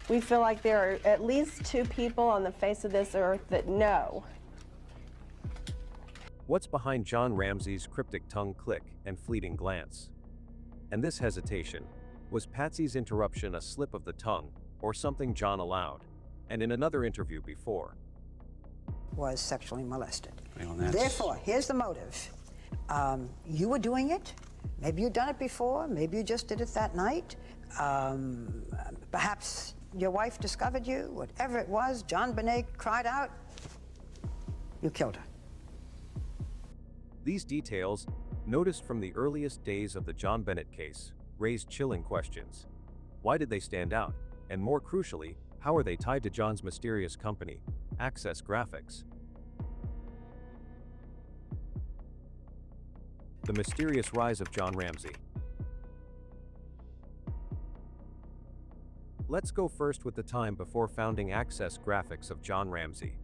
We feel like there are at least two people on the face of this earth that know. What's behind John Ramsey's cryptic tongue click and fleeting glance? And this hesitation, was Patsy's interruption a slip of the tongue, or something John allowed? And in another interview before, was sexually molested. Well, therefore, here's the motive. You were doing it. Maybe you'd done it before. Maybe you just did it that night. Perhaps your wife discovered you. Whatever it was, Jonbenet cried out. You killed her. These details, noticed from the earliest days of the Jonbenet case, raised chilling questions. Why did they stand out? And more crucially, how are they tied to John's mysterious company, Access Graphics? The mysterious rise of John Ramsey. Let's go first with the time before founding Access Graphics of John Ramsey.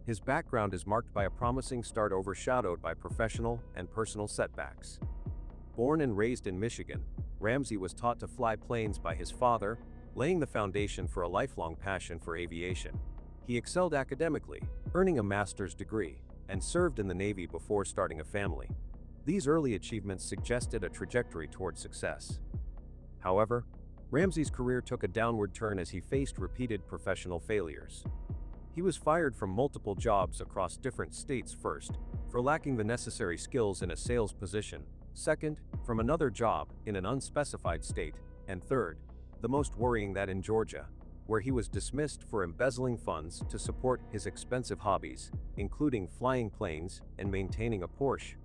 His background is marked by a promising start overshadowed by professional and personal setbacks. Born and raised in Michigan, Ramsey was taught to fly planes by his father, laying the foundation for a lifelong passion for aviation. He excelled academically, earning a master's degree, and served in the Navy before starting a family. These early achievements suggested a trajectory toward success. However, Ramsey's career took a downward turn as he faced repeated professional failures. He was fired from multiple jobs across different states, first, for lacking the necessary skills in a sales position, second, from another job in an unspecified state, and third, the most worrying, that in Georgia, where he was dismissed for embezzling funds to support his expensive hobbies, including flying planes and maintaining a Porsche.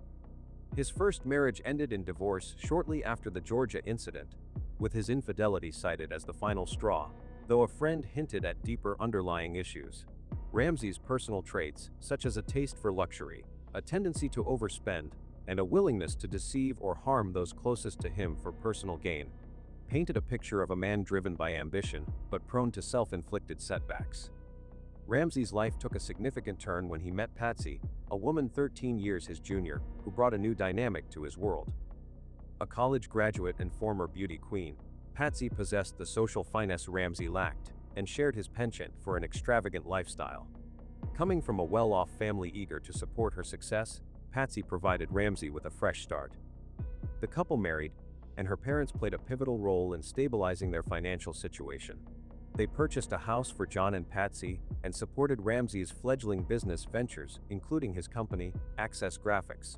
His first marriage ended in divorce shortly after the Georgia incident, with his infidelity cited as the final straw, though a friend hinted at deeper underlying issues. Ramsey's personal traits, such as a taste for luxury, a tendency to overspend, and a willingness to deceive or harm those closest to him for personal gain, painted a picture of a man driven by ambition, but prone to self-inflicted setbacks. Ramsey's life took a significant turn when he met Patsy, a woman 13 years his junior, who brought a new dynamic to his world. A college graduate and former beauty queen, Patsy possessed the social finesse Ramsey lacked, and shared his penchant for an extravagant lifestyle. Coming from a well-off family eager to support her success, Patsy provided Ramsey with a fresh start. The couple married, and her parents played a pivotal role in stabilizing their financial situation. They purchased a house for John and Patsy and supported Ramsey's fledgling business ventures, including his company, Access Graphics.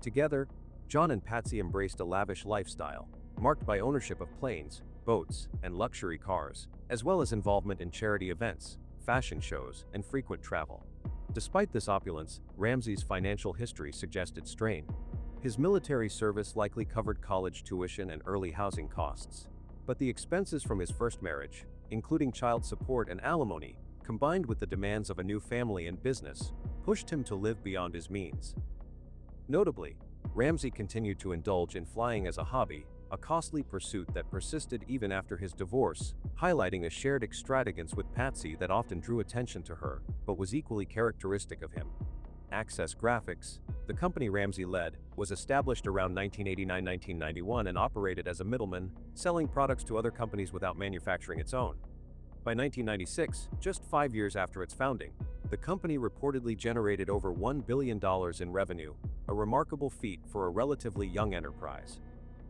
Together, John and Patsy embraced a lavish lifestyle, marked by ownership of planes, boats, and luxury cars, as well as involvement in charity events, fashion shows, and frequent travel. Despite this opulence, Ramsey's financial history suggested strain. His military service likely covered college tuition and early housing costs. But the expenses from his first marriage, including child support and alimony, combined with the demands of a new family and business, pushed him to live beyond his means. Notably, Ramsey continued to indulge in flying as a hobby, a costly pursuit that persisted even after his divorce, highlighting a shared extravagance with Patsy that often drew attention to her, but was equally characteristic of him. Access Graphics, the company Ramsey led, was established around 1989-1991 and operated as a middleman, selling products to other companies without manufacturing its own. By 1996, just 5 years after its founding, the company reportedly generated over $1 billion in revenue, a remarkable feat for a relatively young enterprise.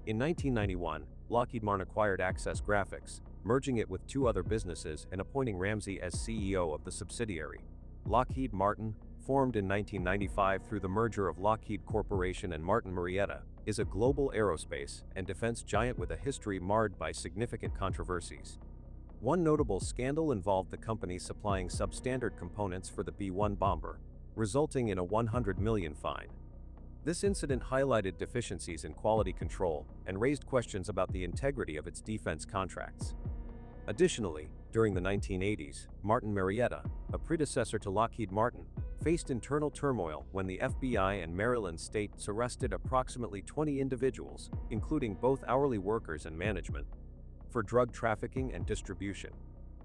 In 1991, Lockheed Martin acquired Access Graphics, merging it with two other businesses and appointing Ramsey as CEO of the subsidiary. Lockheed Martin, formed in 1995 through the merger of Lockheed Corporation and Martin Marietta, is a global aerospace and defense giant with a history marred by significant controversies. One notable scandal involved the company supplying substandard components for the B-1 bomber, resulting in a $100 million fine. This incident highlighted deficiencies in quality control and raised questions about the integrity of its defense contracts. Additionally, during the 1980s, Martin Marietta, a predecessor to Lockheed Martin, faced internal turmoil when the FBI and Maryland states arrested approximately 20 individuals, including both hourly workers and management, for drug trafficking and distribution.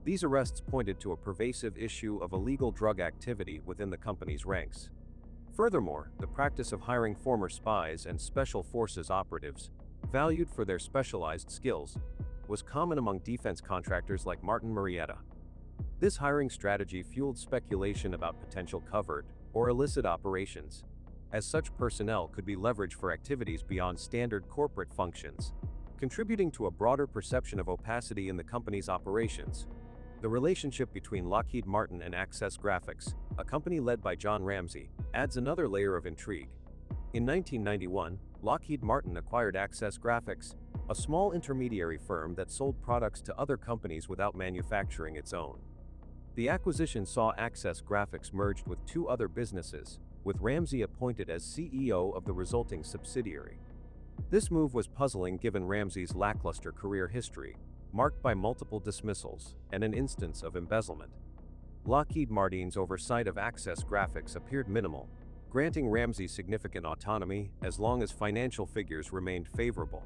These arrests pointed to a pervasive issue of illegal drug activity within the company's ranks. Furthermore, the practice of hiring former spies and special forces operatives, valued for their specialized skills, was common among defense contractors like Martin Marietta. This hiring strategy fueled speculation about potential covert or illicit operations, as such personnel could be leveraged for activities beyond standard corporate functions, contributing to a broader perception of opacity in the company's operations. The relationship between Lockheed Martin and Access Graphics, a company led by John Ramsey, adds another layer of intrigue. In 1991, Lockheed Martin acquired Access Graphics, a small intermediary firm that sold products to other companies without manufacturing its own. The acquisition saw Access Graphics merged with two other businesses, with Ramsey appointed as CEO of the resulting subsidiary. This move was puzzling given Ramsey's lackluster career history, marked by multiple dismissals and an instance of embezzlement. Lockheed Martin's oversight of Access Graphics appeared minimal, granting Ramsey significant autonomy as long as financial figures remained favorable.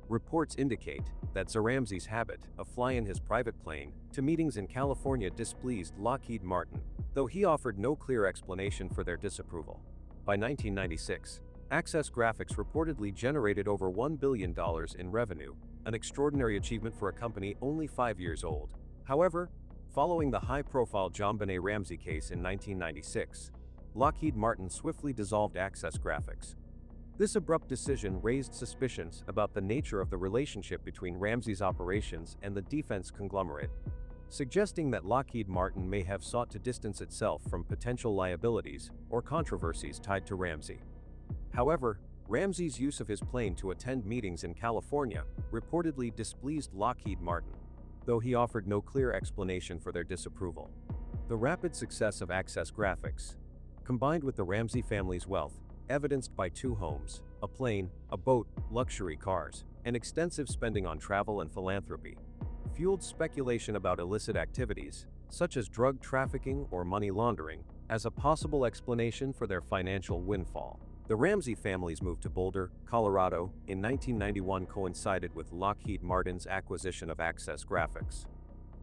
Reports indicate that Ramsey's habit of flying his private plane to meetings in California displeased Lockheed Martin, though he offered no clear explanation for their disapproval. By 1996, Access Graphics reportedly generated over $1 billion in revenue, an extraordinary achievement for a company only 5 years old. However, following the high-profile Jonbenét Ramsey case in 1996, Lockheed Martin swiftly dissolved Access Graphics. This abrupt decision raised suspicions about the nature of the relationship between Ramsey's operations and the defense conglomerate, suggesting that Lockheed Martin may have sought to distance itself from potential liabilities or controversies tied to Ramsey. However, Ramsey's use of his plane to attend meetings in California reportedly displeased Lockheed Martin, though he offered no clear explanation for their disapproval. The rapid success of Access Graphics, combined with the Ramsey family's wealth, evidenced by 2 homes, a plane, a boat, luxury cars, and extensive spending on travel and philanthropy, fueled speculation about illicit activities, such as drug trafficking or money laundering, as a possible explanation for their financial windfall. The Ramsey family's move to Boulder, Colorado, in 1991 coincided with Lockheed Martin's acquisition of Access Graphics.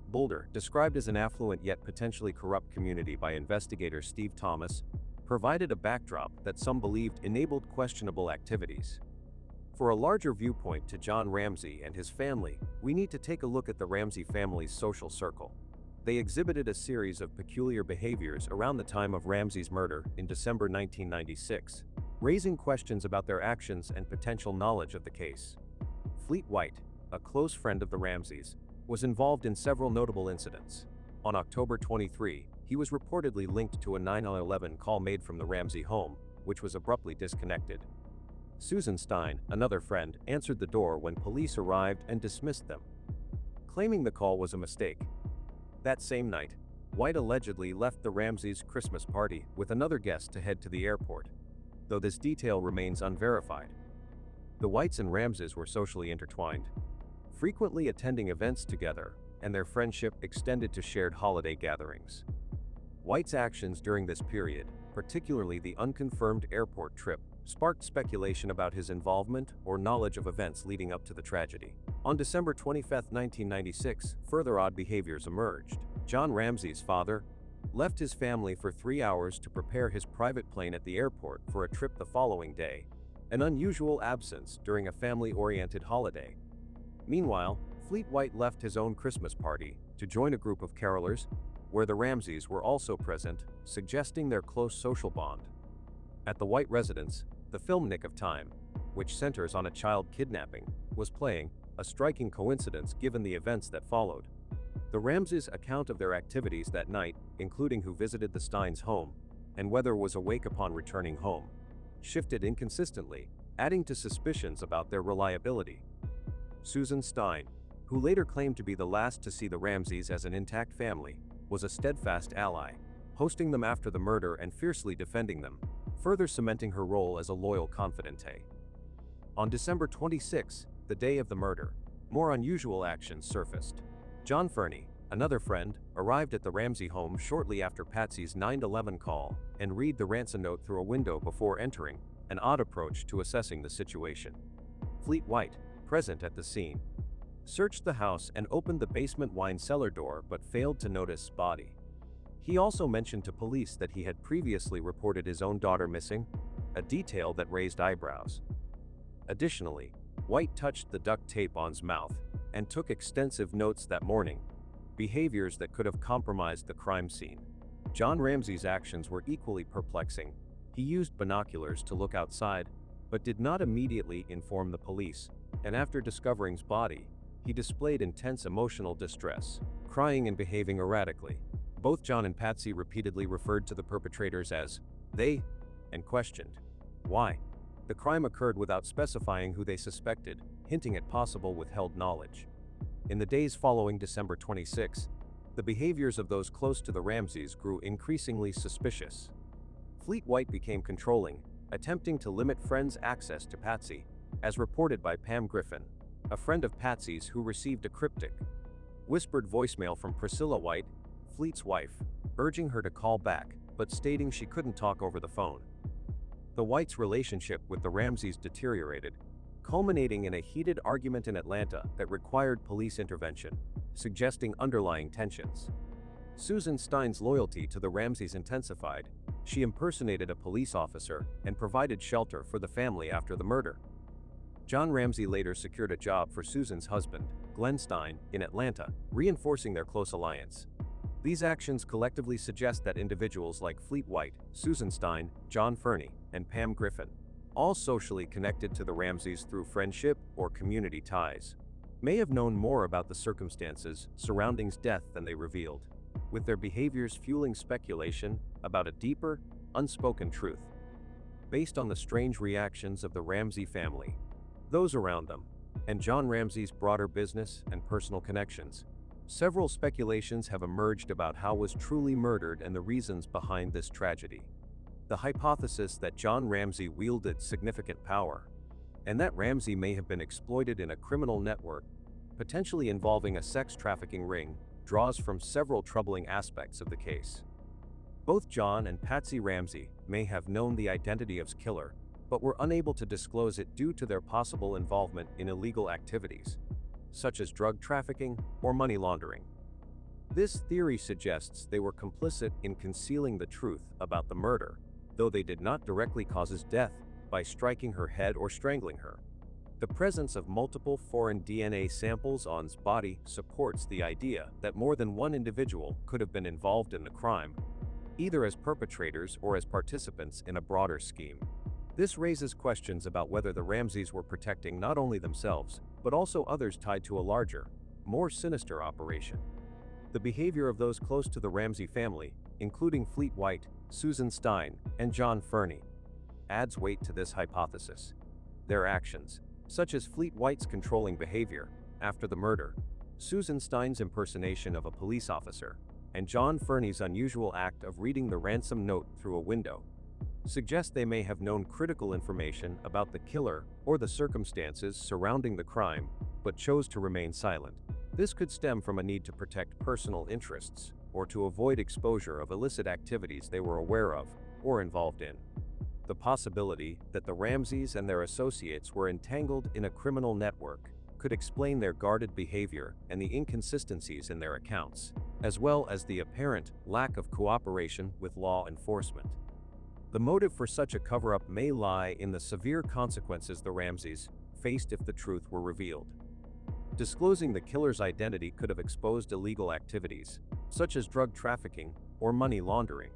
Boulder, described as an affluent yet potentially corrupt community by investigator Steve Thomas, provided a backdrop that some believed enabled questionable activities. For a larger viewpoint to John Ramsey and his family, we need to take a look at the Ramsey family's social circle. They exhibited a series of peculiar behaviors around the time of Ramsey's murder in December 1996, raising questions about their actions and potential knowledge of the case. Fleet White, a close friend of the Ramseys, was involved in several notable incidents. On October 23, he was reportedly linked to a 911 call made from the Ramsey home, which was abruptly disconnected. Susan Stein, another friend, answered the door when police arrived and dismissed them, claiming the call was a mistake. That same night, White allegedly left the Ramseys' Christmas party with another guest to head to the airport, though this detail remains unverified. The Whites and Ramseys were socially intertwined, frequently attending events together, and their friendship extended to shared holiday gatherings. White's actions during this period, particularly the unconfirmed airport trip, sparked speculation about his involvement or knowledge of events leading up to the tragedy. On December 25, 1996, further odd behaviors emerged. John Ramsey's father left his family for 3 hours to prepare his private plane at the airport for a trip the following day, an unusual absence during a family-oriented holiday. Meanwhile, Fleet White left his own Christmas party to join a group of carolers, where the Ramseys were also present, suggesting their close social bond. At the White residence, the film Nick of Time, which centers on a child kidnapping, was playing, a striking coincidence given the events that followed. The Ramseys' account of their activities that night, including who visited the Steins' home and whether was awake upon returning home, shifted inconsistently, adding to suspicions about their reliability. Susan Stein, who later claimed to be the last to see the Ramseys as an intact family, was a steadfast ally, hosting them after the murder and fiercely defending them, further cementing her role as a loyal confidante. On December 26, the day of the murder, more unusual actions surfaced. John Fernie, another friend, arrived at the Ramsey home shortly after Patsy's 911 call and read the ransom note through a window before entering, an odd approach to assessing the situation. Fleet White, present at the scene, searched the house and opened the basement wine cellar door but failed to notice body. He also mentioned to police that he had previously reported his own daughter missing, a detail that raised eyebrows. Additionally, White touched the duct tape on's mouth, and took extensive notes that morning, behaviors that could have compromised the crime scene. John Ramsey's actions were equally perplexing. He used binoculars to look outside, but did not immediately inform the police, and after discovering's body, he displayed intense emotional distress, crying and behaving erratically. Both John and Patsy repeatedly referred to the perpetrators as they and questioned why. The crime occurred without specifying who they suspected, hinting at possible withheld knowledge. In the days following December 26, the behaviors of those close to the Ramseys grew increasingly suspicious. Fleet White became controlling, attempting to limit friends' access to Patsy, as reported by Pam Griffin, a friend of Patsy's who received a cryptic, whispered voicemail from Priscilla White, Fleet's wife, urging her to call back, but stating she couldn't talk over the phone. The Whites' relationship with the Ramseys deteriorated, culminating in a heated argument in Atlanta that required police intervention, suggesting underlying tensions. Susan Stein's loyalty to the Ramseys intensified. She impersonated a police officer and provided shelter for the family after the murder. John Ramsey later secured a job for Susan's husband, Glenn Stein, in Atlanta, reinforcing their close alliance. These actions collectively suggest that individuals like Fleet White, Susan Stein, John Fernie, and Pam Griffin, all socially connected to the Ramseys through friendship or community ties, may have known more about the circumstances surrounding death than they revealed, with their behaviors fueling speculation about a deeper, unspoken truth. Based on the strange reactions of the Ramsey family, those around them, and John Ramsey's broader business and personal connections, several speculations have emerged about how was truly murdered and the reasons behind this tragedy. The hypothesis that John Ramsey wielded significant power, and that Ramsey may have been exploited in a criminal network, potentially involving a sex trafficking ring, draws from several troubling aspects of the case. Both John and Patsy Ramsey may have known the identity of the killer, but were unable to disclose it due to their possible involvement in illegal activities, such as drug trafficking or money laundering. This theory suggests they were complicit in concealing the truth about the murder, though they did not directly cause his death by striking her head or strangling her. The presence of multiple foreign DNA samples on his body supports the idea that more than one individual could have been involved in the crime, either as perpetrators or as participants in a broader scheme. This raises questions about whether the Ramseys were protecting not only themselves, but also others tied to a larger, more sinister operation. The behavior of those close to the Ramsey family, including Fleet White, Susan Stein, and John Fernie, adds weight to this hypothesis. Their actions, such as Fleet White's controlling behavior after the murder, Susan Stein's impersonation of a police officer, and John Fernie's unusual act of reading the ransom note through a window, suggest they may have known critical information about the killer or the circumstances surrounding the crime, but chose to remain silent. This could stem from a need to protect personal interests or to avoid exposure of illicit activities they were aware of or involved in. The possibility that the Ramseys and their associates were entangled in a criminal network could explain their guarded behavior and the inconsistencies in their accounts, as well as the apparent lack of cooperation with law enforcement. The motive for such a cover-up may lie in the severe consequences the Ramseys faced if the truth were revealed. Disclosing the killer's identity could have exposed illegal activities, such as drug trafficking or money laundering,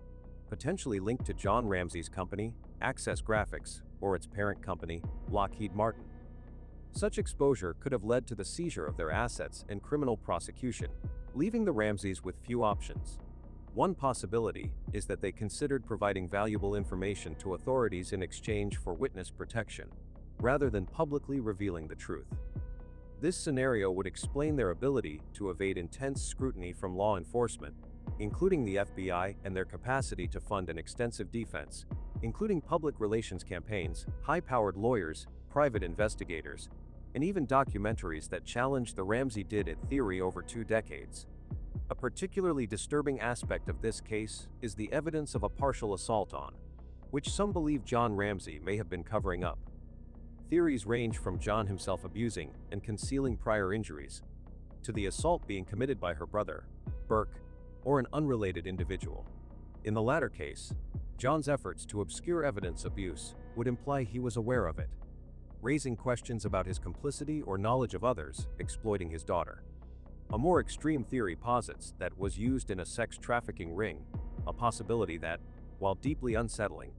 potentially linked to John Ramsey's company, Access Graphics, or its parent company, Lockheed Martin. Such exposure could have led to the seizure of their assets and criminal prosecution, leaving the Ramseys with few options. One possibility is that they considered providing valuable information to authorities in exchange for witness protection, rather than publicly revealing the truth. This scenario would explain their ability to evade intense scrutiny from law enforcement, including the FBI, and their capacity to fund an extensive defense, including public relations campaigns, high-powered lawyers, private investigators, and even documentaries that challenged the Ramsey did it theory over 2 decades. A particularly disturbing aspect of this case is the evidence of a partial assault on, which some believe John Ramsey may have been covering up. Theories range from John himself abusing and concealing prior injuries, to the assault being committed by her brother, Burke, or an unrelated individual. In the latter case, John's efforts to obscure evidence of abuse would imply he was aware of it. raising questions about his complicity or knowledge of others exploiting his daughter. A more extreme theory posits that was used in a sex trafficking ring, a possibility that, while deeply unsettling,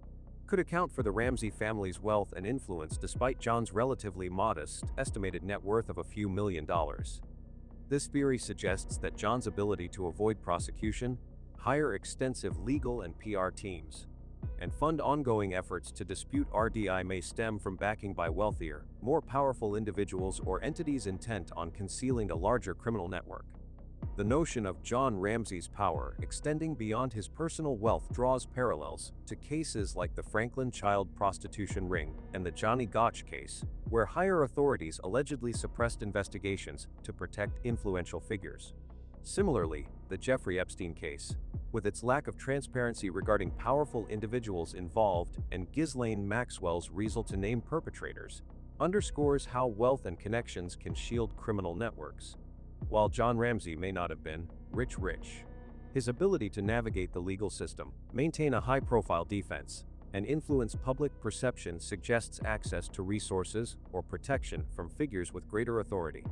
could account for the Ramsey family's wealth and influence despite John's relatively modest, estimated net worth of a few $1,000,000. This theory suggests that John's ability to avoid prosecution, hire extensive legal and PR teams, and fund ongoing efforts to dispute RDI may stem from backing by wealthier, more powerful individuals or entities intent on concealing a larger criminal network. The notion of John Ramsey's power extending beyond his personal wealth draws parallels to cases like the Franklin child prostitution ring and the Johnny Gotch case, where higher authorities allegedly suppressed investigations to protect influential figures. Similarly, the Jeffrey Epstein case, with its lack of transparency regarding powerful individuals involved and Ghislaine Maxwell's refusal to name perpetrators, underscores how wealth and connections can shield criminal networks. While John Ramsey may not have been rich, his ability to navigate the legal system, maintain a high-profile defense, and influence public perception suggests access to resources or protection from figures with greater authority.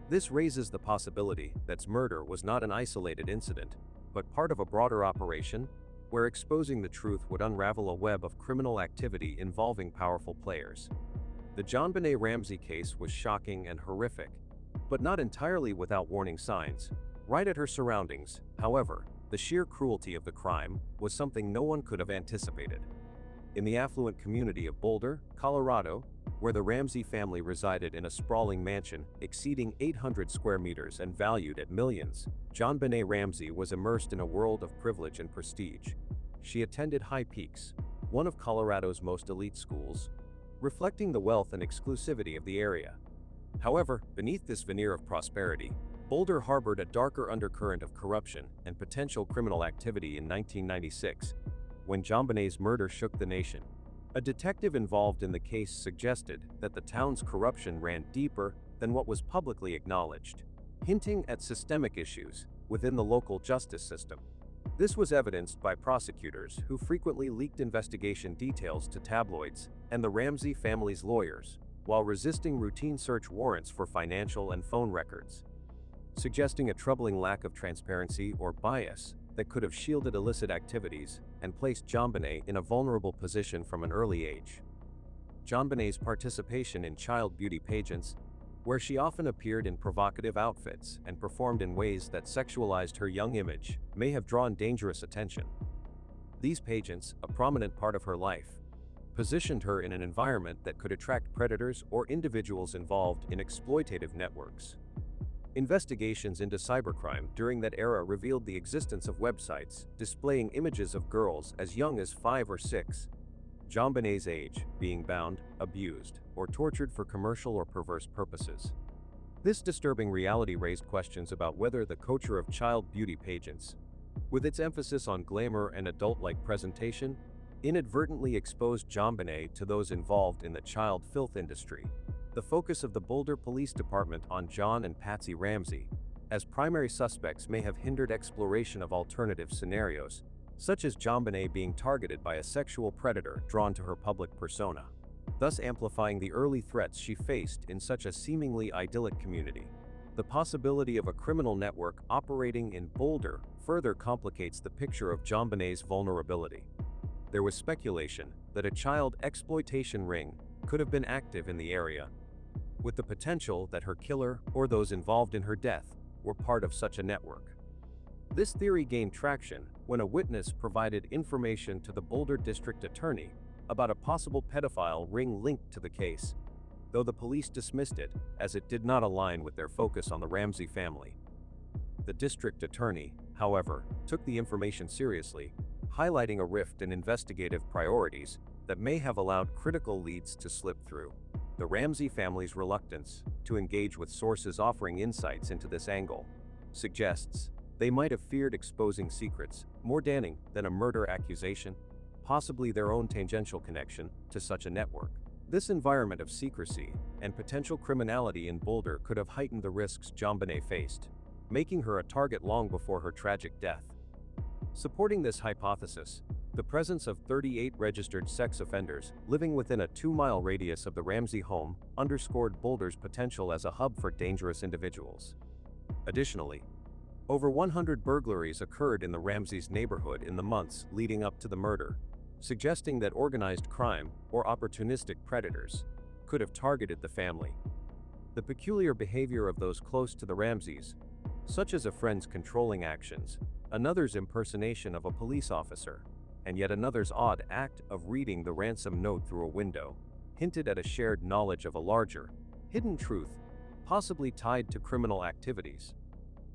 This raises the possibility that murder was not an isolated incident, but part of a broader operation, where exposing the truth would unravel a web of criminal activity involving powerful players. The Jonbenét Ramsey case was shocking and horrific, but not entirely without warning signs. Right at her surroundings, however, the sheer cruelty of the crime was something no one could have anticipated. In the affluent community of Boulder, Colorado, where the Ramsey family resided in a sprawling mansion exceeding 800 square meters and valued at millions, Jonbenét Ramsey was immersed in a world of privilege and prestige. She attended High Peaks, one of Colorado's most elite schools, reflecting the wealth and exclusivity of the area. However, beneath this veneer of prosperity, Boulder harbored a darker undercurrent of corruption and potential criminal activity in 1996, when Jonbenét's murder shook the nation. A detective involved in the case suggested that the town's corruption ran deeper than what was publicly acknowledged, hinting at systemic issues within the local justice system. This was evidenced by prosecutors who frequently leaked investigation details to tabloids and the Ramsey family's lawyers, while resisting routine search warrants for financial and phone records, suggesting a troubling lack of transparency or bias that could have shielded illicit activities and placed Jonbenet in a vulnerable position from an early age. Jonbenet's participation in child beauty pageants, where she often appeared in provocative outfits and performed in ways that sexualized her young image, may have drawn dangerous attention. These pageants, a prominent part of her life, positioned her in an environment that could attract predators or individuals involved in exploitative networks. Investigations into cybercrime during that era revealed the existence of websites displaying images of girls as young as 5 or 6, Jonbenet's age, being bound, abused, or tortured for commercial or perverse purposes. This disturbing reality raised questions about whether the culture of child beauty pageants, with its emphasis on glamour and adult-like presentation, inadvertently exposed Jonbenet to those involved in the child filth industry. The focus of the Boulder Police Department on John and Patsy Ramsey as primary suspects may have hindered exploration of alternative scenarios, such as Jonbenet being targeted by a sexual predator drawn to her public persona, thus amplifying the early threats she faced in such a seemingly idyllic community. The possibility of a criminal network operating in Boulder further complicates the picture of Jonbenet's vulnerability. There was speculation that a child exploitation ring could have been active in the area, with the potential that her killer or those involved in her death were part of such a network. This theory gained traction when a witness provided information to the Boulder District Attorney about a possible pedophile ring linked to the case, though the police dismissed it as it did not align with their focus on the Ramsey family. The district attorney, however, took the information seriously, highlighting a rift in investigative priorities that may have allowed critical leads to slip through. The Ramsey family's reluctance to engage with sources offering insights into this angle suggests they might have feared exposing secrets more damning than a murder accusation, possibly their own tangential connection to such a network. This environment of secrecy and potential criminality in Boulder could have heightened the risks Jonbenet faced, making her a target long before her tragic death. Supporting this hypothesis, The presence of 38 registered sex offenders living within a 2-mile radius of the Ramsey home underscored Boulder's potential as a hub for dangerous individuals. Additionally, over 100 burglaries occurred in the Ramseys' neighborhood in the months leading up to the murder, suggesting that organized crime or opportunistic predators could have targeted the family. The peculiar behavior of those close to the Ramseys, such as a friend's controlling actions, another's impersonation of a police officer, and yet another's odd act of reading the ransom note through a window, hinted at a shared knowledge of a larger, hidden truth, possibly tied to criminal activities.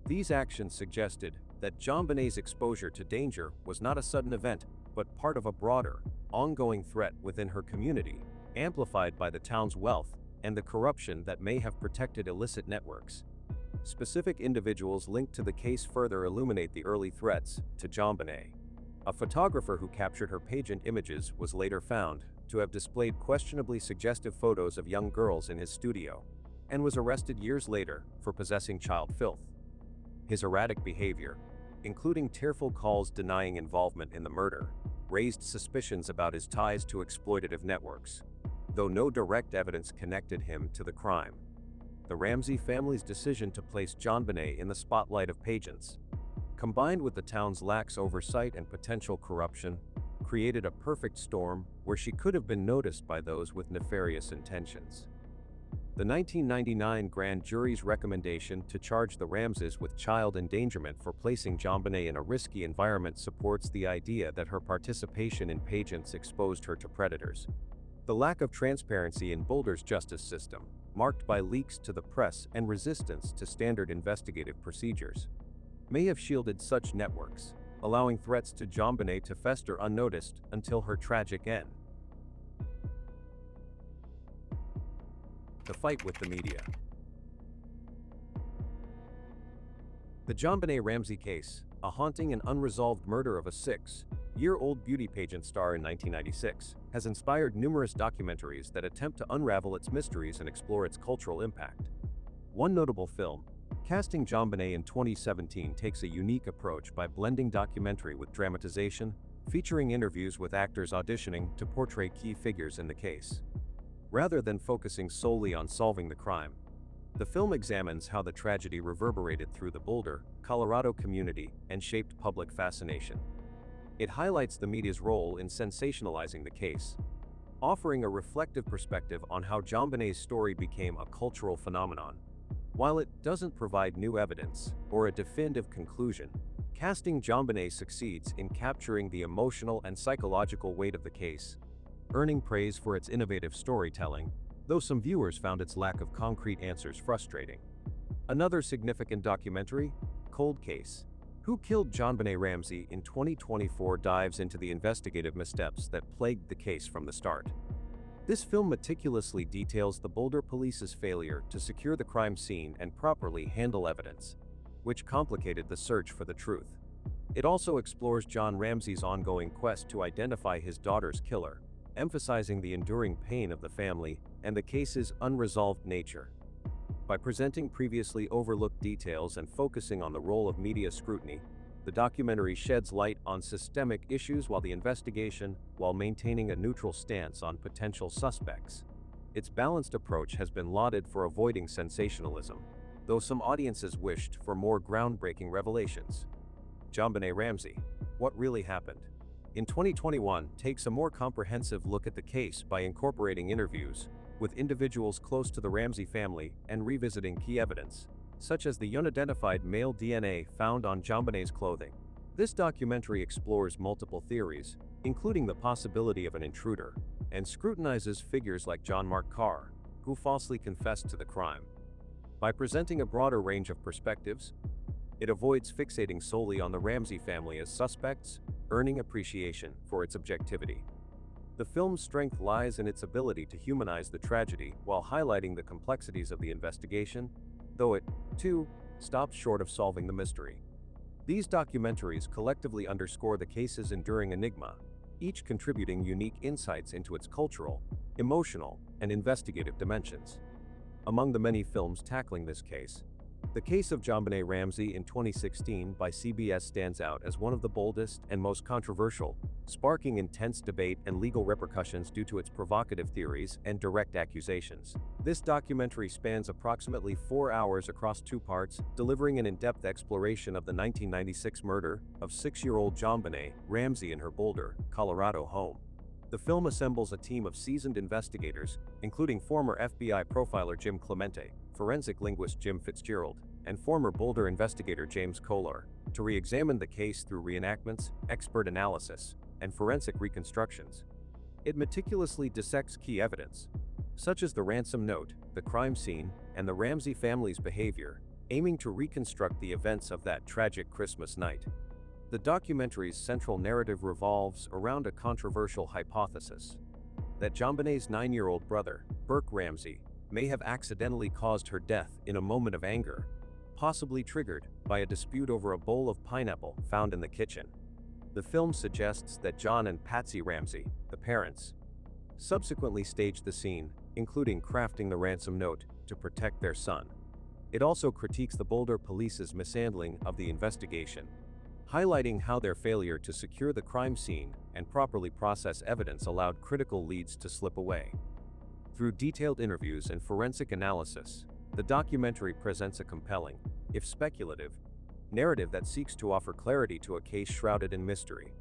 These actions suggested that Jonbenet's exposure to danger was not a sudden event, but part of a broader, ongoing threat within her community, amplified by the town's wealth and the corruption that may have protected illicit networks. Specific individuals linked to the case further illuminate the early threats to Jonbenay. A photographer who captured her pageant images was later found to have displayed questionably suggestive photos of young girls in his studio, and was arrested years later for possessing child filth. His erratic behavior, including tearful calls denying involvement in the murder, raised suspicions about his ties to exploitative networks, though no direct evidence connected him to the crime. The Ramsey family's decision to place Jonbenay in the spotlight of pageants, combined with the town's lax oversight and potential corruption, created a perfect storm where she could have been noticed by those with nefarious intentions. The 1999 grand jury's recommendation to charge the Ramseys with child endangerment for placing Jonbenay in a risky environment supports the idea that her participation in pageants exposed her to predators. The lack of transparency in Boulder's justice system, marked by leaks to the press and resistance to standard investigative procedures, may have shielded such networks, allowing threats to Jonbenay to fester unnoticed until her tragic end. The fight with the media. The Jonbenét Ramsey case, a haunting and unresolved murder of a 6-year-old beauty pageant star in 1996, has inspired numerous documentaries that attempt to unravel its mysteries and explore its cultural impact. One notable film, casting Jonbenét in 2017, takes a unique approach by blending documentary with dramatization, featuring interviews with actors auditioning to portray key figures in the case. Rather than focusing solely on solving the crime, the film examines how the tragedy reverberated through the Boulder, Colorado community and shaped public fascination. It highlights the media's role in sensationalizing the case, offering a reflective perspective on how Jonbenet's story became a cultural phenomenon. While it doesn't provide new evidence or a definitive conclusion, casting Jonbenét succeeds in capturing the emotional and psychological weight of the case, earning praise for its innovative storytelling, though some viewers found its lack of concrete answers frustrating. Another significant documentary, Cold Case: Who Killed Jonbenét Ramsey in 2024, dives into the investigative missteps that plagued the case from the start. This film meticulously details the Boulder police's failure to secure the crime scene and properly handle evidence, which complicated the search for the truth. It also explores John Ramsey's ongoing quest to identify his daughter's killer, emphasizing the enduring pain of the family and the case's unresolved nature. By presenting previously overlooked details and focusing on the role of media scrutiny, the documentary sheds light on systemic issues while maintaining a neutral stance on potential suspects. Its balanced approach has been lauded for avoiding sensationalism, though some audiences wished for more groundbreaking revelations. Jonbenét Ramsey: What Really Happened? In 2021, takes a more comprehensive look at the case by incorporating interviews with individuals close to the Ramsey family and revisiting key evidence, such as the unidentified male DNA found on Jonbenet's clothing. This documentary explores multiple theories, including the possibility of an intruder, and scrutinizes figures like John Mark Carr, who falsely confessed to the crime. By presenting a broader range of perspectives, it avoids fixating solely on the Ramsey family as suspects, earning appreciation for its objectivity. The film's strength lies in its ability to humanize the tragedy while highlighting the complexities of the investigation, though it, too, stops short of solving the mystery. These documentaries collectively underscore the case's enduring enigma, each contributing unique insights into its cultural, emotional, and investigative dimensions. Among the many films tackling this case, The case of JonBenét Ramsey in 2016 by CBS stands out as one of the boldest and most controversial, sparking intense debate and legal repercussions due to its provocative theories and direct accusations. This documentary spans approximately 4 hours across 2 parts, delivering an in-depth exploration of the 1996 murder of 6-year-old Jonbenét Ramsey in her Boulder, Colorado home. The film assembles a team of seasoned investigators, including former FBI profiler Jim Clemente, forensic linguist Jim Fitzgerald, and former Boulder investigator James Kolar, to re-examine the case through reenactments, expert analysis, and forensic reconstructions. It meticulously dissects key evidence, such as the ransom note, the crime scene, and the Ramsey family's behavior, aiming to reconstruct the events of that tragic Christmas night. The documentary's central narrative revolves around a controversial hypothesis that JonBenét's 9-year-old brother, Burke Ramsey, may have accidentally caused her death in a moment of anger, possibly triggered by a dispute over a bowl of pineapple found in the kitchen. The film suggests that John and Patsy Ramsey, the parents, subsequently staged the scene, including crafting the ransom note to protect their son. It also critiques the Boulder police's mishandling of the investigation, highlighting how their failure to secure the crime scene and properly process evidence allowed critical leads to slip away. Through detailed interviews and forensic analysis, the documentary presents a compelling, if speculative, narrative that seeks to offer clarity to a case shrouded in mystery.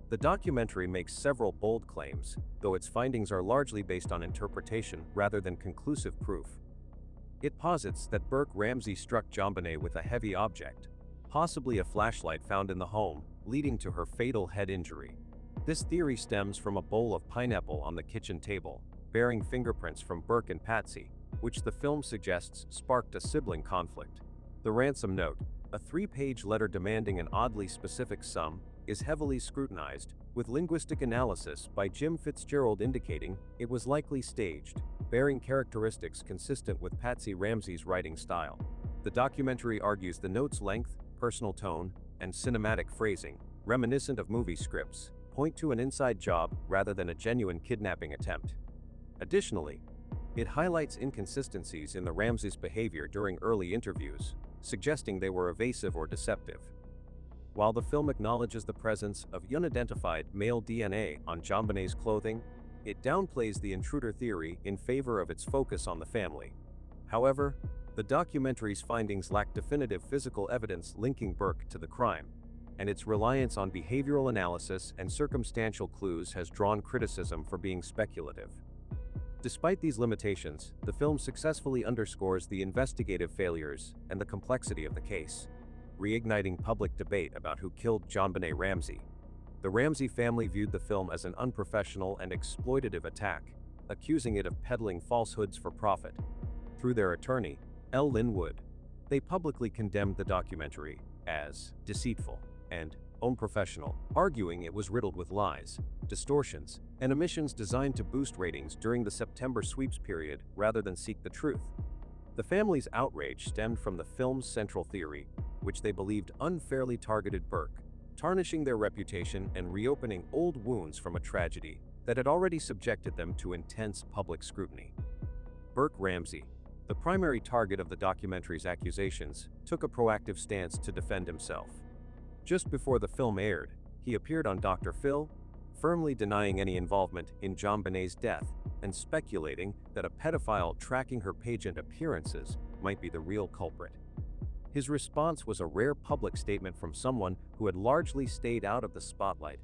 The documentary makes several bold claims, though its findings are largely based on interpretation rather than conclusive proof. It posits that Burke Ramsey struck JonBenét with a heavy object, possibly a flashlight found in the home, leading to her fatal head injury. This theory stems from a bowl of pineapple on the kitchen table, bearing fingerprints from Burke and Patsy, which the film suggests sparked a sibling conflict. The ransom note, a 3-page letter demanding an oddly specific sum, is heavily scrutinized, with linguistic analysis by Jim Fitzgerald indicating it was likely staged, bearing characteristics consistent with Patsy Ramsey's writing style. The documentary argues the note's length, personal tone, and cinematic phrasing, reminiscent of movie scripts, point to an inside job rather than a genuine kidnapping attempt. Additionally, it highlights inconsistencies in the Ramseys' behavior during early interviews, suggesting they were evasive or deceptive. While the film acknowledges the presence of unidentified male DNA on JonBenét's clothing, it downplays the intruder theory in favor of its focus on the family. However, the documentary's findings lack definitive physical evidence linking Burke to the crime, and its reliance on behavioral analysis and circumstantial clues has drawn criticism for being speculative. Despite these limitations, the film successfully underscores the investigative failures and the complexity of the case, reigniting public debate about who killed JonBenét Ramsey. The Ramsey family viewed the film as an unprofessional and exploitative attack, accusing it of peddling falsehoods for profit. Through their attorney, L. Linwood, they publicly condemned the documentary as deceitful and unprofessional, arguing it was riddled with lies, distortions, and omissions designed to boost ratings during the September sweeps period rather than seek the truth. The family's outrage stemmed from the film's central theory, which they believed unfairly targeted Burke, tarnishing their reputation and reopening old wounds from a tragedy that had already subjected them to intense public scrutiny. Burke Ramsey, the primary target of the documentary's accusations, took a proactive stance to defend himself. Just before the film aired, he appeared on Dr. Phil, firmly denying any involvement in JonBenét's death and speculating that a pedophile tracking her pageant appearances might be the real culprit. His response was a rare public statement from someone who had largely stayed out of the spotlight,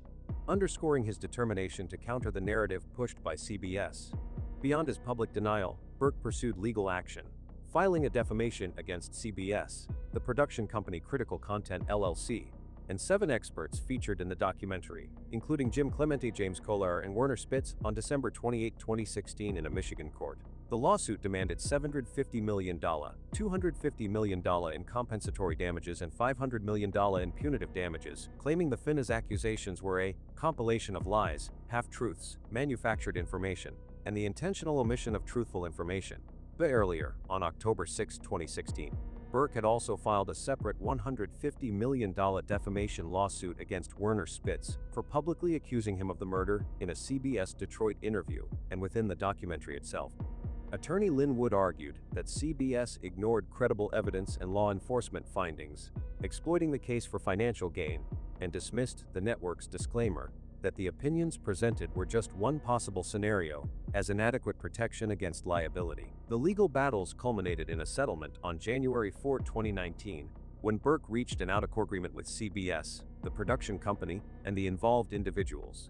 underscoring his determination to counter the narrative pushed by CBS. Beyond his public denial, Burke pursued legal action, filing a defamation against CBS, the production company Critical Content LLC, and 7 experts featured in the documentary, including Jim Clemente, James Kolar, and Werner Spitz, on December 28, 2016 in a Michigan court. The lawsuit demanded $750 million, $250 million in compensatory damages and $500 million in punitive damages, claiming the FINA's accusations were a compilation of lies, half-truths, manufactured information, and the intentional omission of truthful information. But earlier, on October 6, 2016, Burke had also filed a separate $150 million defamation lawsuit against Werner Spitz for publicly accusing him of the murder in a CBS Detroit interview and within the documentary itself. Attorney Lynn Wood argued that CBS ignored credible evidence and law enforcement findings, exploiting the case for financial gain, and dismissed the network's disclaimer that the opinions presented were just one possible scenario as inadequate protection against liability. The legal battles culminated in a settlement on January 4, 2019, when Burke reached an out-of-court agreement with CBS, the production company, and the involved individuals.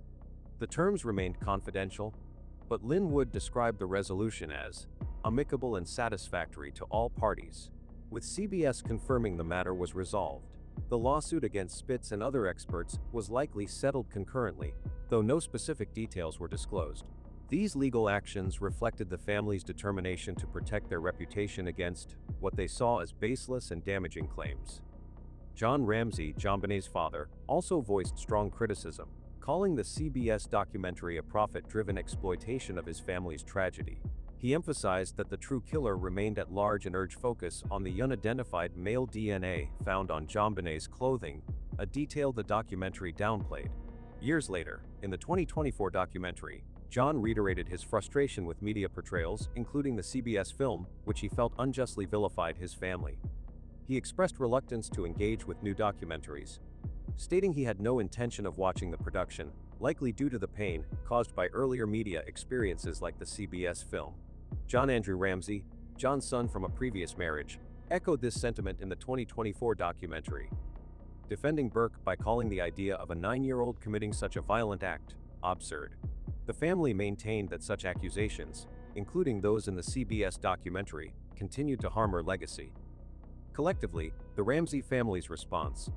The terms remained confidential, but Lynn Wood described the resolution as amicable and satisfactory to all parties, with CBS confirming the matter was resolved. The lawsuit against Spitz and other experts was likely settled concurrently, though no specific details were disclosed. These legal actions reflected the family's determination to protect their reputation against what they saw as baseless and damaging claims. John Ramsey, Jonbenet's father, also voiced strong criticism, calling the CBS documentary a profit-driven exploitation of his family's tragedy. He emphasized that the true killer remained at large and urged focus on the unidentified male DNA found on Jonbenet's clothing, a detail the documentary downplayed. Years later, in the 2024 documentary, John reiterated his frustration with media portrayals, including the CBS film, which he felt unjustly vilified his family. He expressed reluctance to engage with new documentaries, stating he had no intention of watching the production, likely due to the pain caused by earlier media experiences like the CBS film. John Andrew Ramsey, John's son from a previous marriage, echoed this sentiment in the 2024 documentary, defending Burke by calling the idea of a 9-year-old committing such a violent act absurd. The family maintained that such accusations, including those in the CBS documentary, continued to harm her legacy. Collectively, the Ramsey family's response,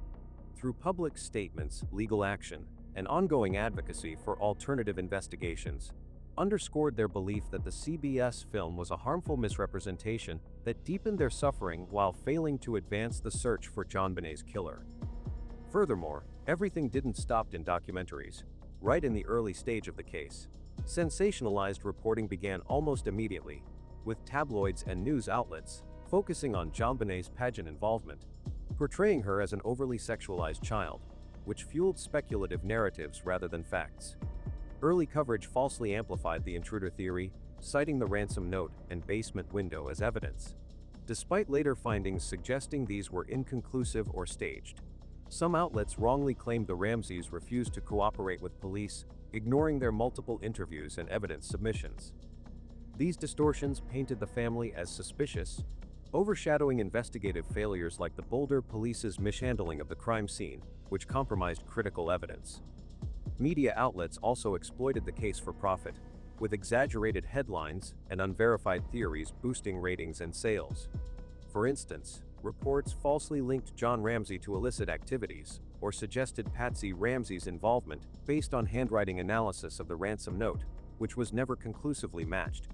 through public statements, legal action, and ongoing advocacy for alternative investigations, underscored their belief that the CBS film was a harmful misrepresentation that deepened their suffering while failing to advance the search for Jonbenet's killer. Furthermore, everything didn't stop in documentaries. Right in the early stage of the case, sensationalized reporting began almost immediately, with tabloids and news outlets focusing on Jonbenet's pageant involvement, portraying her as an overly sexualized child, which fueled speculative narratives rather than facts. Early coverage falsely amplified the intruder theory, citing the ransom note and basement window as evidence, despite later findings suggesting these were inconclusive or staged. Some outlets wrongly claimed the Ramseys refused to cooperate with police, ignoring their multiple interviews and evidence submissions. These distortions painted the family as suspicious, overshadowing investigative failures like the Boulder police's mishandling of the crime scene, which compromised critical evidence. Media outlets also exploited the case for profit, with exaggerated headlines and unverified theories boosting ratings and sales. For instance, reports falsely linked John Ramsey to illicit activities, or suggested Patsy Ramsey's involvement based on handwriting analysis of the ransom note, which was never conclusively matched.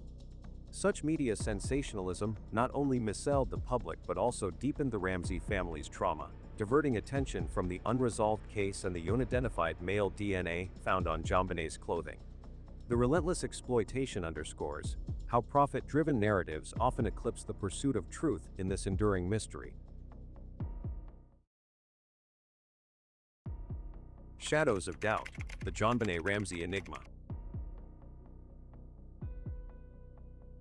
Such media sensationalism not only misled the public but also deepened the Ramsey family's trauma, diverting attention from the unresolved case and the unidentified male DNA found on Jonbenet's clothing. The relentless exploitation underscores how profit-driven narratives often eclipse the pursuit of truth in this enduring mystery. Shadows of Doubt, the Jonbenét Ramsey Enigma.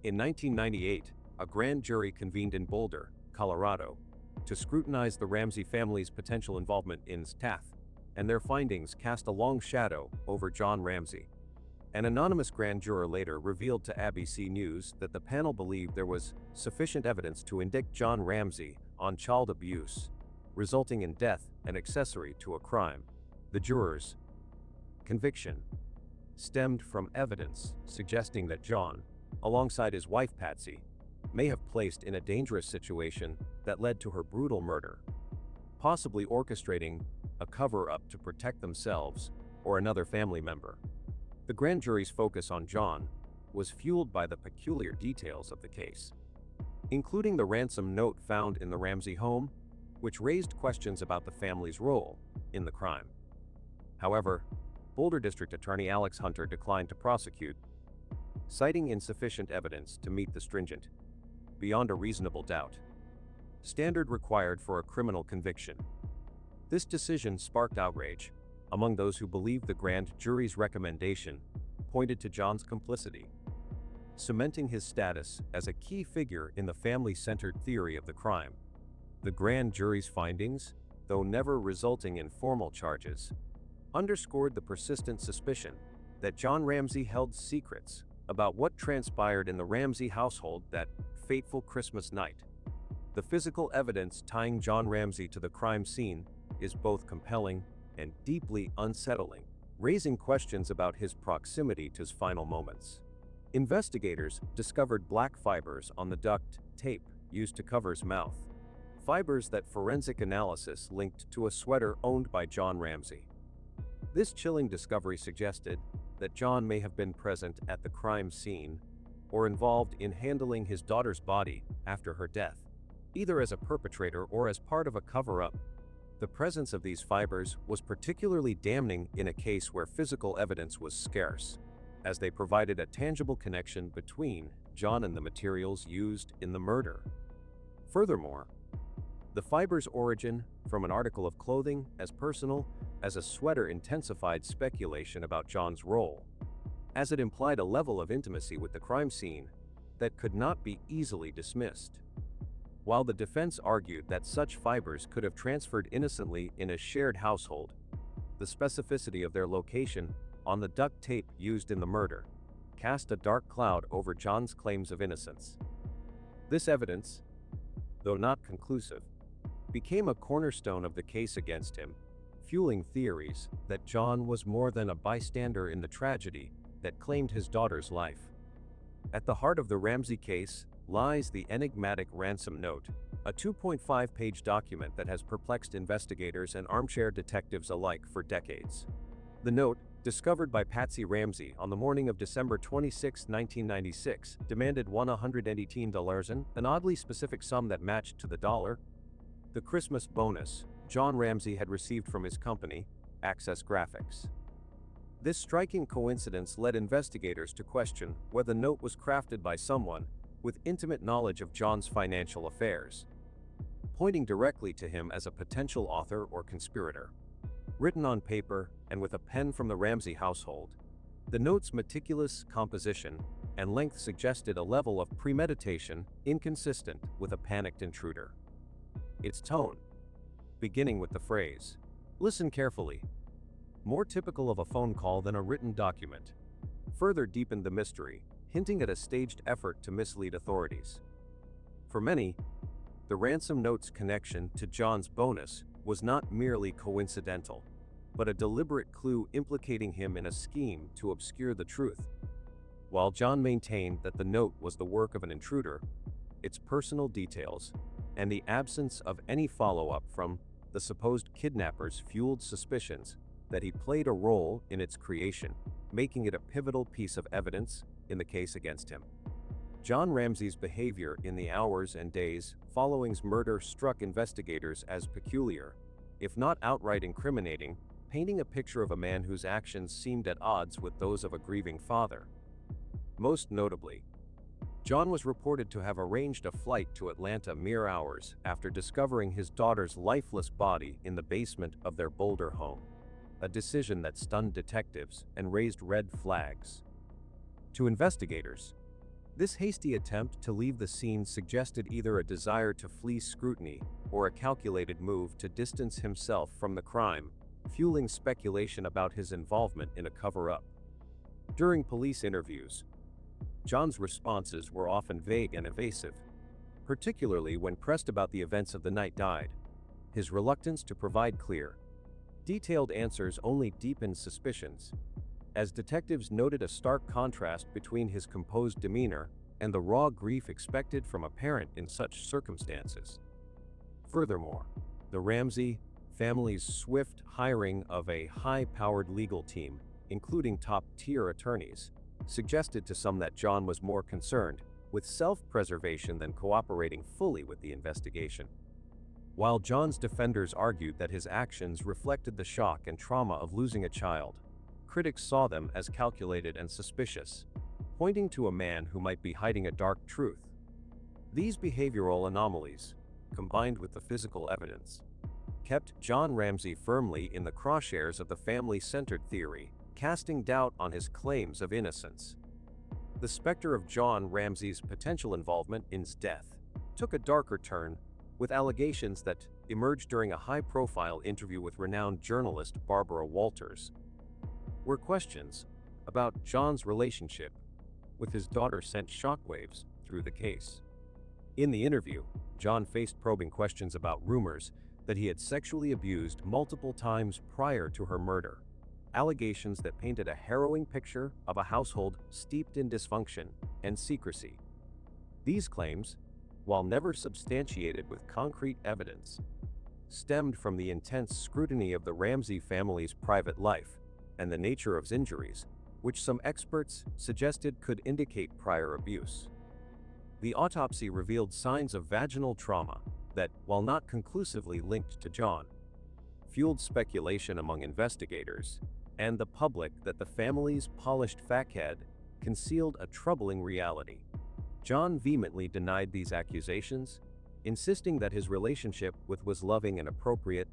In 1998, a grand jury convened in Boulder, Colorado, to scrutinize the Ramsey family's potential involvement in death, and their findings cast a long shadow over John Ramsey. An anonymous grand juror later revealed to ABC News that the panel believed there was sufficient evidence to indict John Ramsey on child abuse, resulting in death and accessory to a crime. The jurors' conviction stemmed from evidence suggesting that John, alongside his wife Patsy, may have placed in a dangerous situation that led to her brutal murder, possibly orchestrating a cover-up to protect themselves or another family member. The grand jury's focus on John was fueled by the peculiar details of the case, including the ransom note found in the Ramsey home, which raised questions about the family's role in the crime. However, Boulder District Attorney Alex Hunter declined to prosecute, citing insufficient evidence to meet the stringent, beyond a reasonable doubt, standard required for a criminal conviction. This decision sparked outrage among those who believed the grand jury's recommendation pointed to John's complicity. cementing his status as a key figure in the family-centered theory of the crime. The grand jury's findings, though never resulting in formal charges, underscored the persistent suspicion that John Ramsey held secrets about what transpired in the Ramsey household that fateful Christmas night. The physical evidence tying John Ramsey to the crime scene is both compelling and deeply unsettling, raising questions about his proximity to his final moments. Investigators discovered black fibers on the duct tape used to cover his mouth, fibers that forensic analysis linked to a sweater owned by John Ramsey. This chilling discovery suggested that John may have been present at the crime scene or involved in handling his daughter's body after her death, either as a perpetrator or as part of a cover-up. The presence of these fibers was particularly damning in a case where physical evidence was scarce, as they provided a tangible connection between John and the materials used in the murder. Furthermore, the fiber's origin from an article of clothing as personal as a sweater intensified speculation about John's role, as it implied a level of intimacy with the crime scene that could not be easily dismissed. While the defense argued that such fibers could have transferred innocently in a shared household, the specificity of their location on the duct tape used in the murder cast a dark cloud over John's claims of innocence. This evidence, though not conclusive, became a cornerstone of the case against him, fueling theories that John was more than a bystander in the tragedy that claimed his daughter's life. At the heart of the Ramsey case lies the enigmatic ransom note, a 2.5-page document that has perplexed investigators and armchair detectives alike for decades. The note, discovered by Patsy Ramsey on the morning of December 26, 1996, demanded $118, an oddly specific sum that matched to the dollar, the Christmas bonus John Ramsey had received from his company, Access Graphics. This striking coincidence led investigators to question whether the note was crafted by someone with intimate knowledge of John's financial affairs, pointing directly to him as a potential author or conspirator. Written on paper and with a pen from the Ramsey household, the note's meticulous composition and length suggested a level of premeditation inconsistent with a panicked intruder. Its tone, beginning with the phrase, "Listen carefully," more typical of a phone call than a written document, further deepened the mystery, hinting at a staged effort to mislead authorities. For many, the ransom note's connection to John's bonus was not merely coincidental, but a deliberate clue implicating him in a scheme to obscure the truth. While John maintained that the note was the work of an intruder, its personal details and the absence of any follow-up from the supposed kidnappers fueled suspicions that he played a role in its creation, making it a pivotal piece of evidence in the case against him. John Ramsey's behavior in the hours and days following his murder struck investigators as peculiar, if not outright incriminating, painting a picture of a man whose actions seemed at odds with those of a grieving father. Most notably, John was reported to have arranged a flight to Atlanta mere hours after discovering his daughter's lifeless body in the basement of their Boulder home, a decision that stunned detectives and raised red flags. To investigators, this hasty attempt to leave the scene suggested either a desire to flee scrutiny or a calculated move to distance himself from the crime, fueling speculation about his involvement in a cover-up. During police interviews, John's responses were often vague and evasive, particularly when pressed about the events of the night died. His reluctance to provide clear, detailed answers only deepened suspicions, as detectives noted a stark contrast between his composed demeanor and the raw grief expected from a parent in such circumstances. Furthermore, the Ramsey family's swift hiring of a high-powered legal team, including top-tier attorneys, suggested to some that John was more concerned with self-preservation than cooperating fully with the investigation. While John's defenders argued that his actions reflected the shock and trauma of losing a child, critics saw them as calculated and suspicious, pointing to a man who might be hiding a dark truth. These behavioral anomalies, combined with the physical evidence, kept John Ramsey firmly in the crosshairs of the family-centered theory, casting doubt on his claims of innocence. the specter of John Ramsey's potential involvement in his death took a darker turn with allegations that emerged during a high-profile interview with renowned journalist Barbara Walters, where questions about John's relationship with his daughter sent shockwaves through the case. In the interview, John faced probing questions about rumors that he had sexually abused multiple times prior to her murder, allegations that painted a harrowing picture of a household steeped in dysfunction and secrecy. These claims, while never substantiated with concrete evidence, stemmed from the intense scrutiny of the Ramsey family's private life and the nature of his injuries, which some experts suggested could indicate prior abuse. The autopsy revealed signs of vaginal trauma that, while not conclusively linked to John, fueled speculation among investigators and the public that the family's polished facade concealed a troubling reality. John vehemently denied these accusations, insisting that his relationship was loving and appropriate,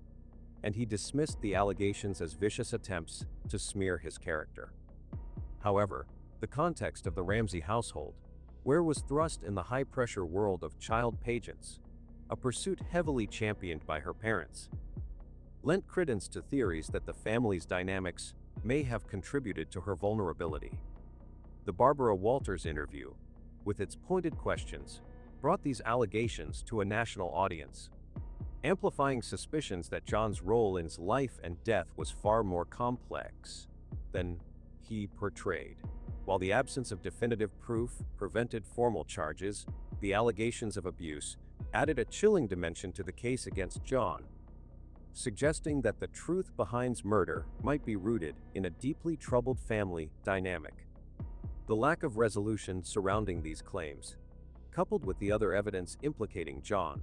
and he dismissed the allegations as vicious attempts to smear his character. However, the context of the Ramsey household, where was thrust in the high-pressure world of child pageants, a pursuit heavily championed by her parents, lent credence to theories that the family's dynamics may have contributed to her vulnerability. The Barbara Walters interview, with its pointed questions, brought these allegations to a national audience, amplifying suspicions that John's role in his life and death was far more complex than he portrayed. While the absence of definitive proof prevented formal charges, the allegations of abuse added a chilling dimension to the case against John, suggesting that the truth behind his murder might be rooted in a deeply troubled family dynamic. The lack of resolution surrounding these claims, coupled with the other evidence implicating John,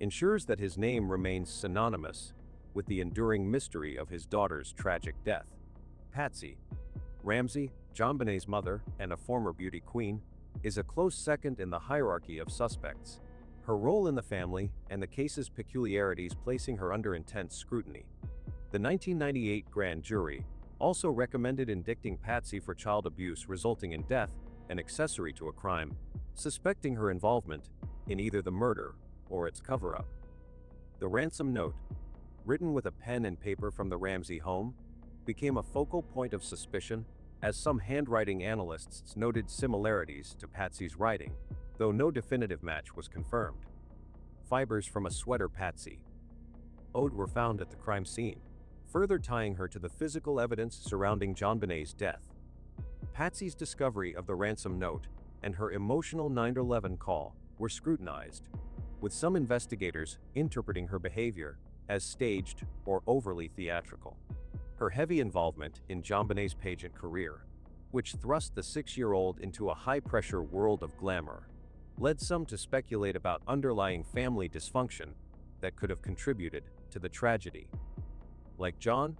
ensures that his name remains synonymous with the enduring mystery of his daughter's tragic death. Patsy Ramsey, Jonbenet's mother and a former beauty queen, is a close second in the hierarchy of suspects, her role in the family and the case's peculiarities placing her under intense scrutiny. The 1998 grand jury also recommended indicting Patsy for child abuse resulting in death and accessory to a crime, suspecting her involvement in either the murder or its cover-up. The ransom note, written with a pen and paper from the Ramsey home, became a focal point of suspicion as some handwriting analysts noted similarities to Patsy's writing, though no definitive match was confirmed. Fibers from a sweater Patsy owed were found at the crime scene, further tying her to the physical evidence surrounding Jonbenet's death. Patsy's discovery of the ransom note and her emotional 911 call were scrutinized, with some investigators interpreting her behavior as staged or overly theatrical. Her heavy involvement in Jonbenet's pageant career, which thrust the 6-year-old into a high-pressure world of glamour, led some to speculate about underlying family dysfunction that could have contributed to the tragedy. Like John,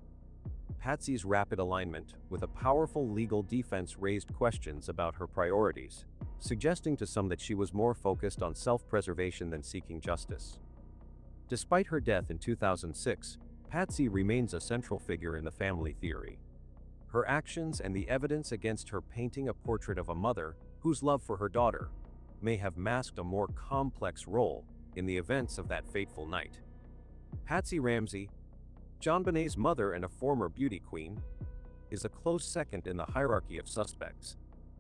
Patsy's rapid alignment with a powerful legal defense raised questions about her priorities, suggesting to some that she was more focused on self-preservation than seeking justice. Despite her death in 2006, Patsy remains a central figure in the family theory. Her actions and the evidence against her painting a portrait of a mother whose love for her daughter may have masked a more complex role in the events of that fateful night. Patsy Ramsey, Jonbenet's mother and a former beauty queen, is a close second in the hierarchy of suspects,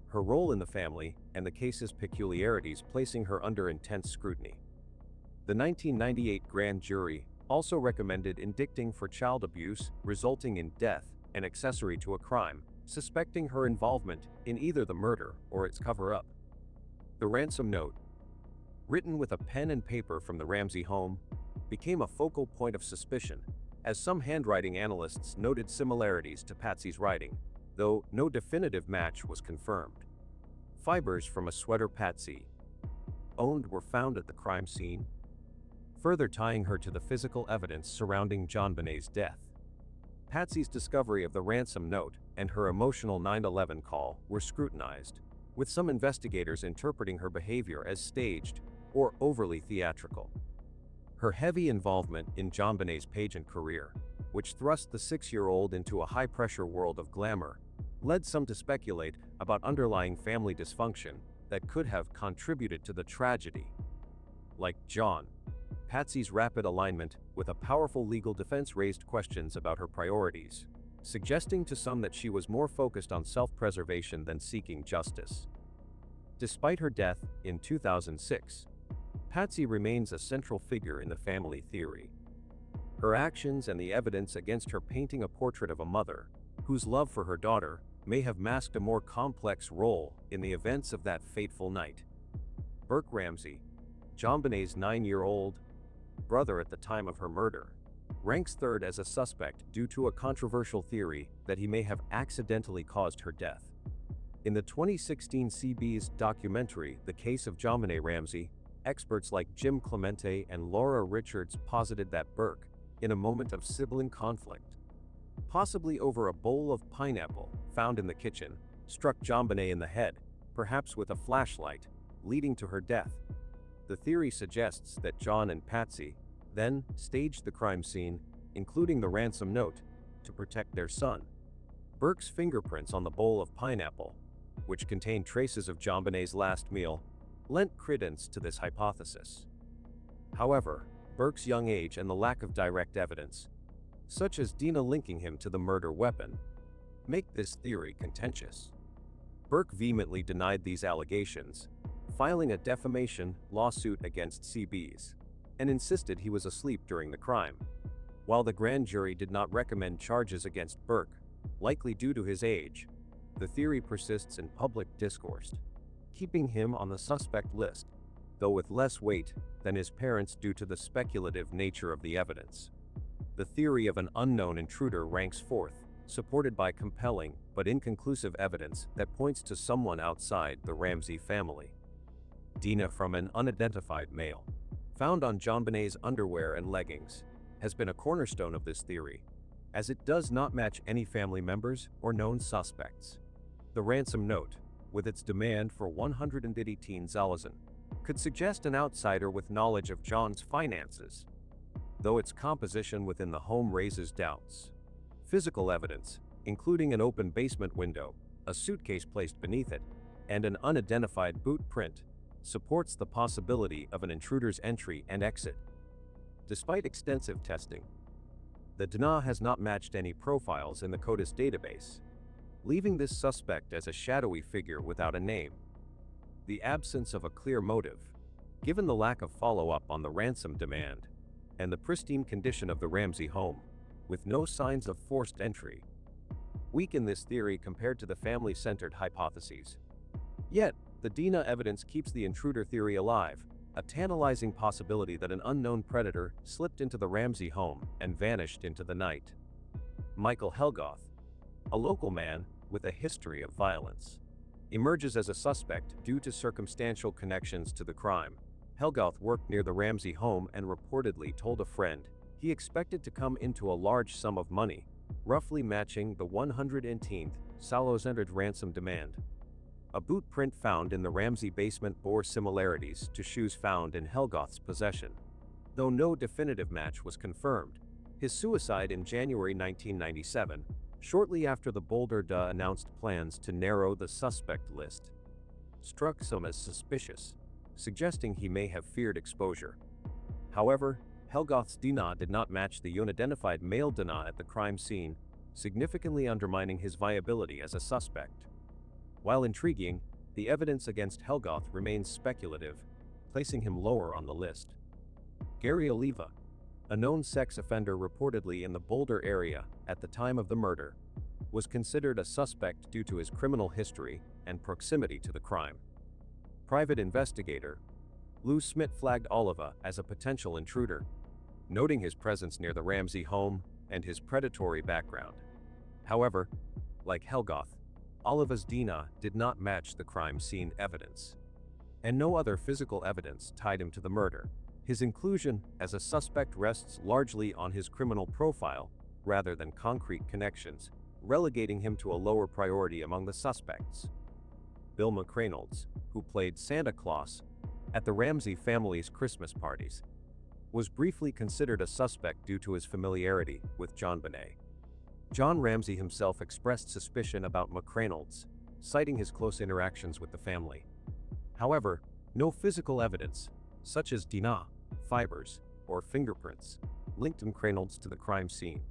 her role in the family and the case's peculiarities placing her under intense scrutiny. The 1998 grand jury also recommended indicting for child abuse resulting in death and accessory to a crime, suspecting her involvement in either the murder or its cover-up. The ransom note, written with a pen and paper from the Ramsey home, became a focal point of suspicion, as some handwriting analysts noted similarities to Patsy's writing, though no definitive match was confirmed. Fibers from a sweater Patsy owned were found at the crime scene, further tying her to the physical evidence surrounding Jonbenet's death. Patsy's discovery of the ransom note and her emotional 911 call were scrutinized, with some investigators interpreting her behavior as staged or overly theatrical. Her heavy involvement in Jonbenet's pageant career, which thrust the 6-year-old into a high-pressure world of glamour, led some to speculate about underlying family dysfunction that could have contributed to the tragedy. Like John, Patsy's rapid alignment with a powerful legal defense raised questions about her priorities, suggesting to some that she was more focused on self-preservation than seeking justice. Despite her death in 2006, Patsy remains a central figure in the family theory. Her actions and the evidence against her painting a portrait of a mother whose love for her daughter may have masked a more complex role in the events of that fateful night. Burke Ramsey, Jonbenet's 9-year-old brother at the time of her murder, ranks third as a suspect due to a controversial theory that he may have accidentally caused her death. In the 2016 CBS documentary The Case of Jonbenét Ramsey, experts like Jim Clemente and Laura Richards posited that Burke, in a moment of sibling conflict, possibly over a bowl of pineapple found in the kitchen, struck Jonbenét in the head, perhaps with a flashlight, leading to her death. The theory suggests that John and Patsy then staged the crime scene, including the ransom note, to protect their son. Burke's fingerprints on the bowl of pineapple, which contained traces of Jonbenet's last meal, lent credence to this hypothesis. However, Burke's young age and the lack of direct evidence, such as Dina linking him to the murder weapon, make this theory contentious. Burke vehemently denied these allegations, filing a defamation lawsuit against CBS, and insisted he was asleep during the crime. While the grand jury did not recommend charges against Burke, likely due to his age, the theory persists in public discourse, keeping him on the suspect list, though with less weight than his parents due to the speculative nature of the evidence. The theory of an unknown intruder ranks fourth, supported by compelling but inconclusive evidence that points to someone outside the Ramsey family. Dina from an unidentified male, found on Jonbenet's underwear and leggings, has been a cornerstone of this theory, as it does not match any family members or known suspects. The ransom note, with its demand for 118,000, could suggest an outsider with knowledge of John's finances, though its composition within the home raises doubts. Physical evidence, including an open basement window, a suitcase placed beneath it, and an unidentified boot print, supports the possibility of an intruder's entry and exit. Despite extensive testing, the DNA has not matched any profiles in the CODIS database, leaving this suspect as a shadowy figure without a name. The absence of a clear motive, given the lack of follow-up on the ransom demand, and the pristine condition of the Ramsey home, with no signs of forced entry, weaken this theory compared to the family-centered hypotheses. Yet, the DNA evidence keeps the intruder theory alive, a tantalizing possibility that an unknown predator slipped into the Ramsey home and vanished into the night. Michael Helgoth, a local man with a history of violence, emerges as a suspect due to circumstantial connections to the crime. Helgoth worked near the Ramsey home and reportedly told a friend he expected to come into a large sum of money, roughly matching the 118,000 ransom demand. A boot print found in the Ramsey basement bore similarities to shoes found in Helgoth's possession. Though no definitive match was confirmed, his suicide in January 1997, shortly after the Boulder announced plans to narrow the suspect list, struck some as suspicious, suggesting he may have feared exposure. However, Helgoth's DNA did not match the unidentified male DNA at the crime scene, significantly undermining his viability as a suspect. While intriguing, the evidence against Helgoth remains speculative, placing him lower on the list. Gary Oliva, a known sex offender reportedly in the Boulder area at the time of the murder, was considered a suspect due to his criminal history and proximity to the crime. Private investigator Lou Smith flagged Oliva as a potential intruder, noting his presence near the Ramsey home and his predatory background. However, like Helgoth, Oliva's DNA did not match the crime scene evidence, and no other physical evidence tied him to the murder. His inclusion as a suspect rests largely on his criminal profile rather than concrete connections, relegating him to a lower priority among the suspects. Bill McReynolds, who played Santa Claus at the Ramsey family's Christmas parties, was briefly considered a suspect due to his familiarity with Jonbenét. John Ramsey himself expressed suspicion about McReynolds, citing his close interactions with the family. However, no physical evidence, such as DNA, fibers, or fingerprints, linked McReynolds to the crime scene,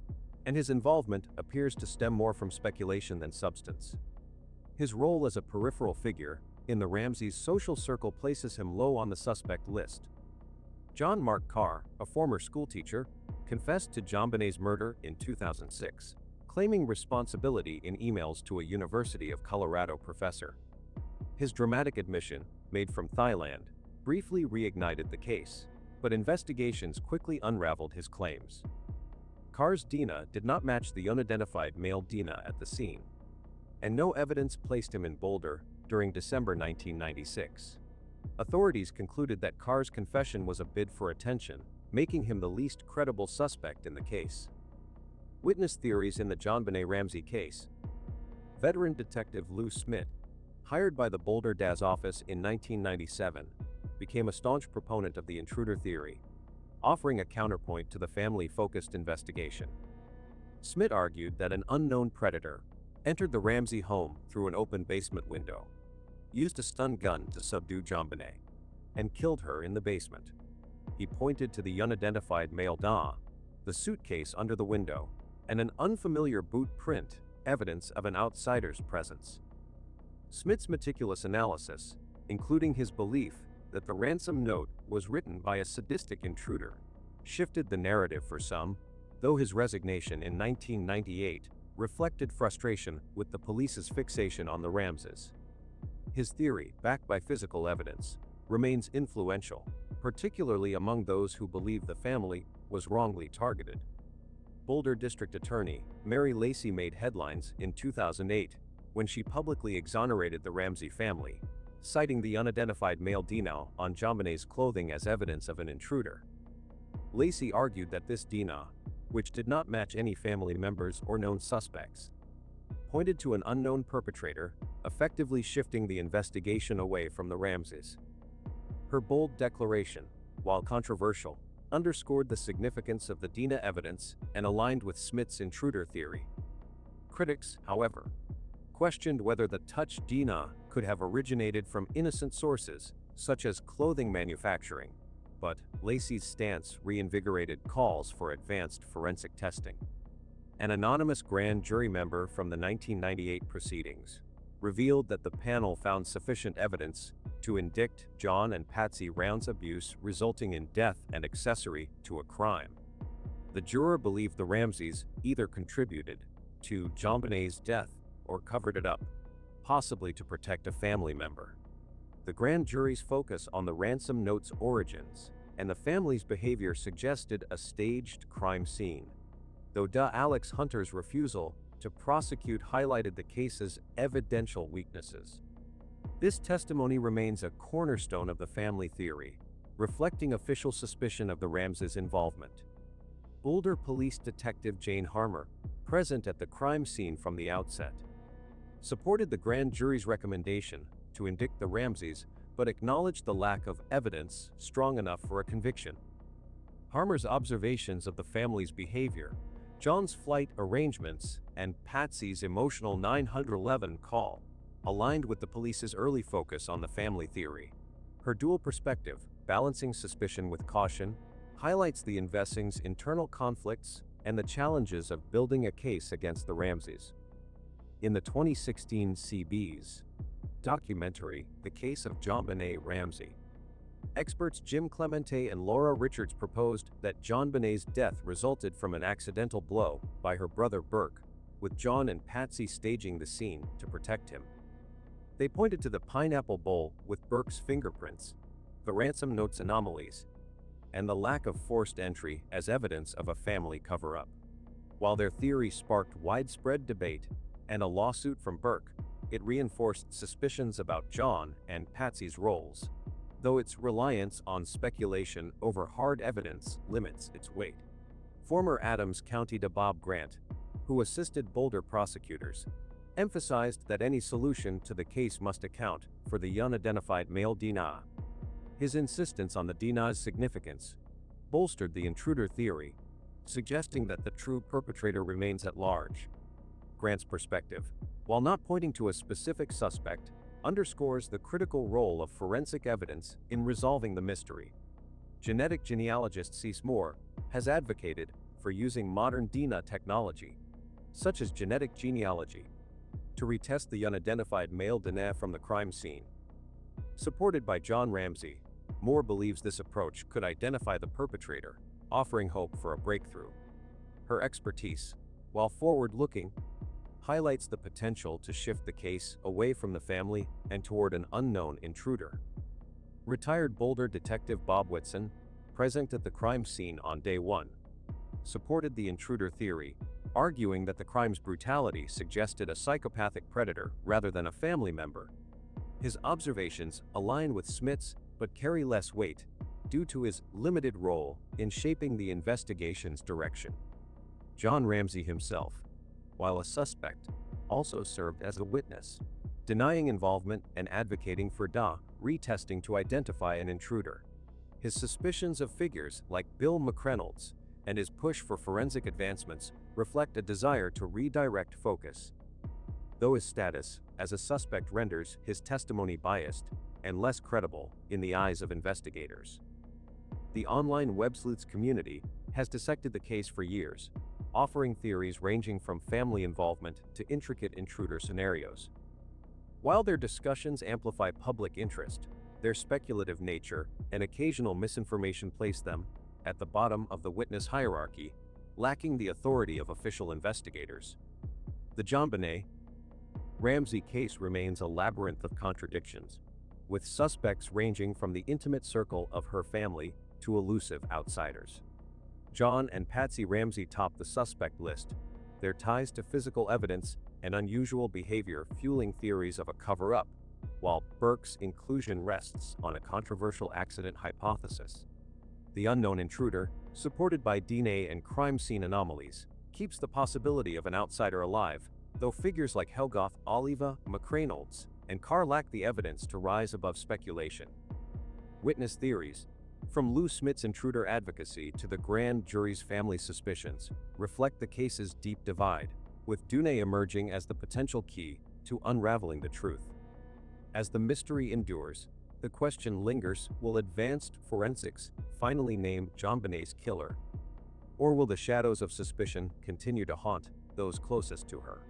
and his involvement appears to stem more from speculation than substance. His role as a peripheral figure in the Ramseys' social circle places him low on the suspect list. John Mark Carr, a former schoolteacher, confessed to Jonbenet's murder in 2006, claiming responsibility in emails to a University of Colorado professor. His dramatic admission, made from Thailand, briefly reignited the case, but investigations quickly unraveled his claims. Carr's DNA did not match the unidentified male DNA at the scene, and no evidence placed him in Boulder during December 1996. Authorities concluded that Carr's confession was a bid for attention, making him the least credible suspect in the case. Witness theories in the JonBenét Ramsey case. Veteran detective Lou Smith, hired by the Boulder DA's office in 1997, became a staunch proponent of the intruder theory, offering a counterpoint to the family-focused investigation. Smith argued that an unknown predator entered the Ramsey home through an open basement window, used a stun gun to subdue Jonbenay, and killed her in the basement. He pointed to the unidentified male DNA, the suitcase under the window, and an unfamiliar boot print, evidence of an outsider's presence. Smith's meticulous analysis, including his belief that the ransom note was written by a sadistic intruder, shifted the narrative for some, though his resignation in 1998 reflected frustration with the police's fixation on the Ramseys. His theory, backed by physical evidence, remains influential, particularly among those who believe the family was wrongly targeted. Boulder District Attorney Mary Lacey made headlines in 2008 when she publicly exonerated the Ramsey family, citing the unidentified male DNA on Jonbenay's clothing as evidence of an intruder. Lacey argued that this DNA, which did not match any family members or known suspects, pointed to an unknown perpetrator, effectively shifting the investigation away from the Ramseys. Her bold declaration, while controversial, underscored the significance of the DNA evidence and aligned with Smith's intruder theory. Critics, however, questioned whether the touch DNA could have originated from innocent sources, such as clothing manufacturing, but Lacey's stance reinvigorated calls for advanced forensic testing. An anonymous grand jury member from the 1998 proceedings revealed that the panel found sufficient evidence to indict John and Patsy Ramsey abuse resulting in death and accessory to a crime. The juror believed the Ramseys either contributed to Jonbenay's death or covered it up, possibly to protect a family member. The grand jury's focus on the ransom note's origins and the family's behavior suggested a staged crime scene, though Alex Hunter's refusal to prosecute highlighted the case's evidential weaknesses. This testimony remains a cornerstone of the family theory, reflecting official suspicion of the Ramseys' involvement. Boulder Police Detective Jane Harmer, present at the crime scene from the outset, supported the grand jury's recommendation to indict the Ramseys, but acknowledged the lack of evidence strong enough for a conviction. Harmer's observations of the family's behavior, John's flight arrangements, and Patsy's emotional 911 call aligned with the police's early focus on the family theory. Her dual perspective, balancing suspicion with caution, highlights the investigative's internal conflicts and the challenges of building a case against the Ramseys. In the 2016 CBS documentary, The Case of JonBenét Ramsey, experts Jim Clemente and Laura Richards proposed that JonBenét's death resulted from an accidental blow by her brother Burke, with John and Patsy staging the scene to protect him. They pointed to the pineapple bowl with Burke's fingerprints, the ransom note's anomalies, and the lack of forced entry as evidence of a family cover-up. While their theory sparked widespread debate and a lawsuit from Burke, it reinforced suspicions about John and Patsy's roles, though its reliance on speculation over hard evidence limits its weight. Former Adams County DA Bob Grant, who assisted Boulder prosecutors, emphasized that any solution to the case must account for the unidentified male DNA. His insistence on the DNA's significance bolstered the intruder theory, suggesting that the true perpetrator remains at large. Grant's perspective, while not pointing to a specific suspect, underscores the critical role of forensic evidence in resolving the mystery. Genetic genealogist Cease Moore has advocated for using modern DNA technology, such as genetic genealogy, to retest the unidentified male DNA from the crime scene. Supported by John Ramsey, Moore believes this approach could identify the perpetrator, offering hope for a breakthrough. Her expertise, while forward-looking, highlights the potential to shift the case away from the family and toward an unknown intruder. Retired Boulder detective Bob Whitson, present at the crime scene on day one, supported the intruder theory, arguing that the crime's brutality suggested a psychopathic predator rather than a family member. His observations align with Smith's but carry less weight due to his limited role in shaping the investigation's direction. John Ramsey himself, while a suspect, also served as a witness, denying involvement and advocating for DNA retesting to identify an intruder. His suspicions of figures like Bill McReynolds and his push for forensic advancements reflect a desire to redirect focus. Though his status as a suspect renders his testimony biased and less credible in the eyes of investigators. The online web sleuths community has dissected the case for years, offering theories ranging from family involvement to intricate intruder scenarios. While their discussions amplify public interest, their speculative nature and occasional misinformation place them at the bottom of the witness hierarchy, lacking the authority of official investigators. The Jonbenét Ramsey case remains a labyrinth of contradictions, with suspects ranging from the intimate circle of her family to elusive outsiders. John and Patsy Ramsey top the suspect list, their ties to physical evidence and unusual behavior fueling theories of a cover-up, while Burke's inclusion rests on a controversial accident hypothesis. The unknown intruder, supported by DNA and crime scene anomalies, keeps the possibility of an outsider alive, though figures like Helgoth, Oliva, McReynolds, and Carr lack the evidence to rise above speculation. Witness theories, from Lou Smith's intruder advocacy to the grand jury's family suspicions, reflect the case's deep divide, with DNA emerging as the potential key to unraveling the truth. As the mystery endures, the question lingers, will advanced forensics finally name Jonbenet's killer? Or will the shadows of suspicion continue to haunt those closest to her?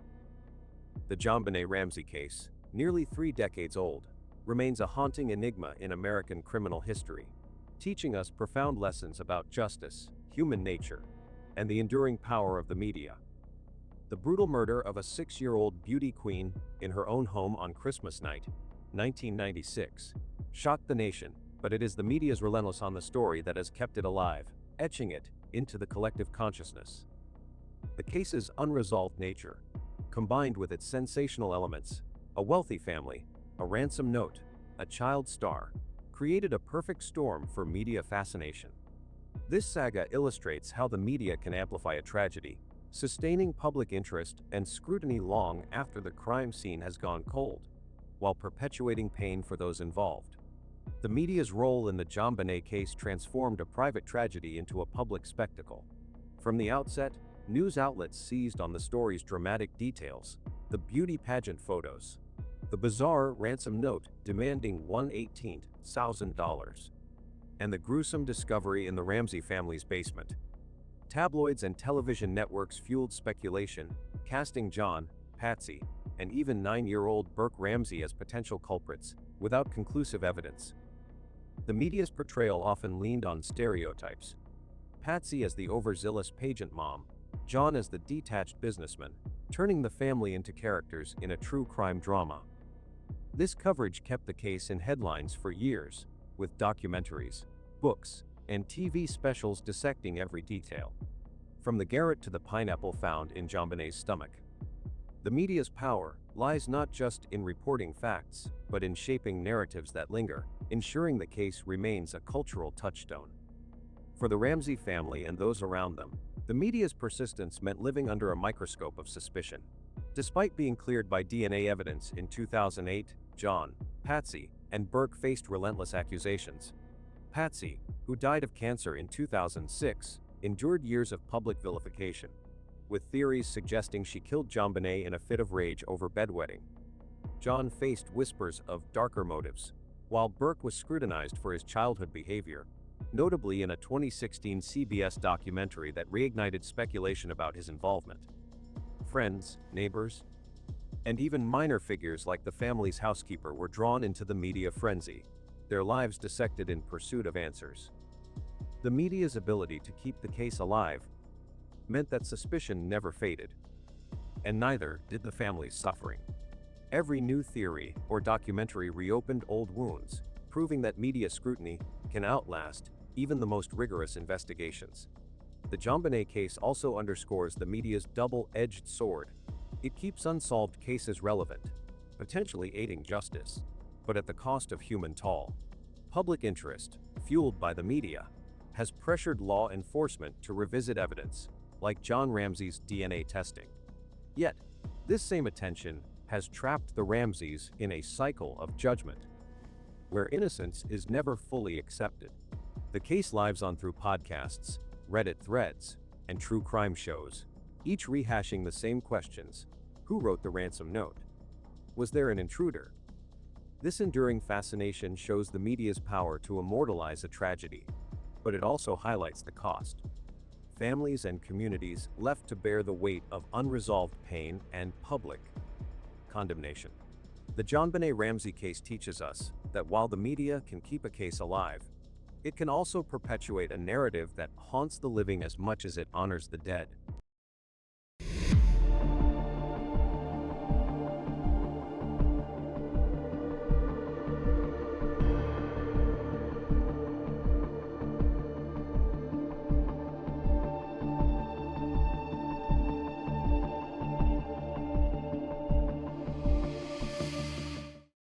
The Jonbenét Ramsey case, nearly 3 decades old, remains a haunting enigma in American criminal history, teaching us profound lessons about justice, human nature, and the enduring power of the media. The brutal murder of a 6-year-old beauty queen in her own home on Christmas night, 1996, shocked the nation, but it is the media's relentless on the story that has kept it alive, etching it into the collective consciousness. The case's unresolved nature, combined with its sensational elements, a wealthy family, a ransom note, a child star, created a perfect storm for media fascination. This saga illustrates how the media can amplify a tragedy, sustaining public interest and scrutiny long after the crime scene has gone cold, while perpetuating pain for those involved. The media's role in the Jonbenét case transformed a private tragedy into a public spectacle. From the outset, news outlets seized on the story's dramatic details, the beauty pageant photos, the bizarre ransom note demanding $118,000, and the gruesome discovery in the Ramsey family's basement. Tabloids and television networks fueled speculation, casting John, Patsy, and even 9-year-old Burke Ramsey as potential culprits, without conclusive evidence. The media's portrayal often leaned on stereotypes. Patsy as the overzealous pageant mom, John as the detached businessman, turning the family into characters in a true crime drama. This coverage kept the case in headlines for years, with documentaries, books, and TV specials dissecting every detail, from the garret to the pineapple found in Jonbenet's stomach. The media's power lies not just in reporting facts, but in shaping narratives that linger, ensuring the case remains a cultural touchstone. For the Ramsey family and those around them, the media's persistence meant living under a microscope of suspicion. Despite being cleared by DNA evidence in 2008, John, Patsy, and Burke faced relentless accusations. Patsy, who died of cancer in 2006, endured years of public vilification, with theories suggesting she killed Jonbenay in a fit of rage over bedwetting. John faced whispers of darker motives, while Burke was scrutinized for his childhood behavior, notably in a 2016 CBS documentary that reignited speculation about his involvement. Friends, neighbors, and even minor figures like the family's housekeeper were drawn into the media frenzy, their lives dissected in pursuit of answers. The media's ability to keep the case alive meant that suspicion never faded, and neither did the family's suffering. Every new theory or documentary reopened old wounds, proving that media scrutiny can outlast even the most rigorous investigations. The Jonbenay case also underscores the media's double-edged sword. It keeps unsolved cases relevant, potentially aiding justice, but at the cost of human toll. Public interest, fueled by the media, has pressured law enforcement to revisit evidence, like John Ramsey's DNA testing. Yet, this same attention has trapped the Ramseys in a cycle of judgment, where innocence is never fully accepted. The case lives on through podcasts, Reddit threads, and true crime shows, each rehashing the same questions. Who wrote the ransom note? Was there an intruder? This enduring fascination shows the media's power to immortalize a tragedy, but it also highlights the cost. Families and communities left to bear the weight of unresolved pain and public condemnation. The Jonbenét Ramsey case teaches us that while the media can keep a case alive, it can also perpetuate a narrative that haunts the living as much as it honors the dead.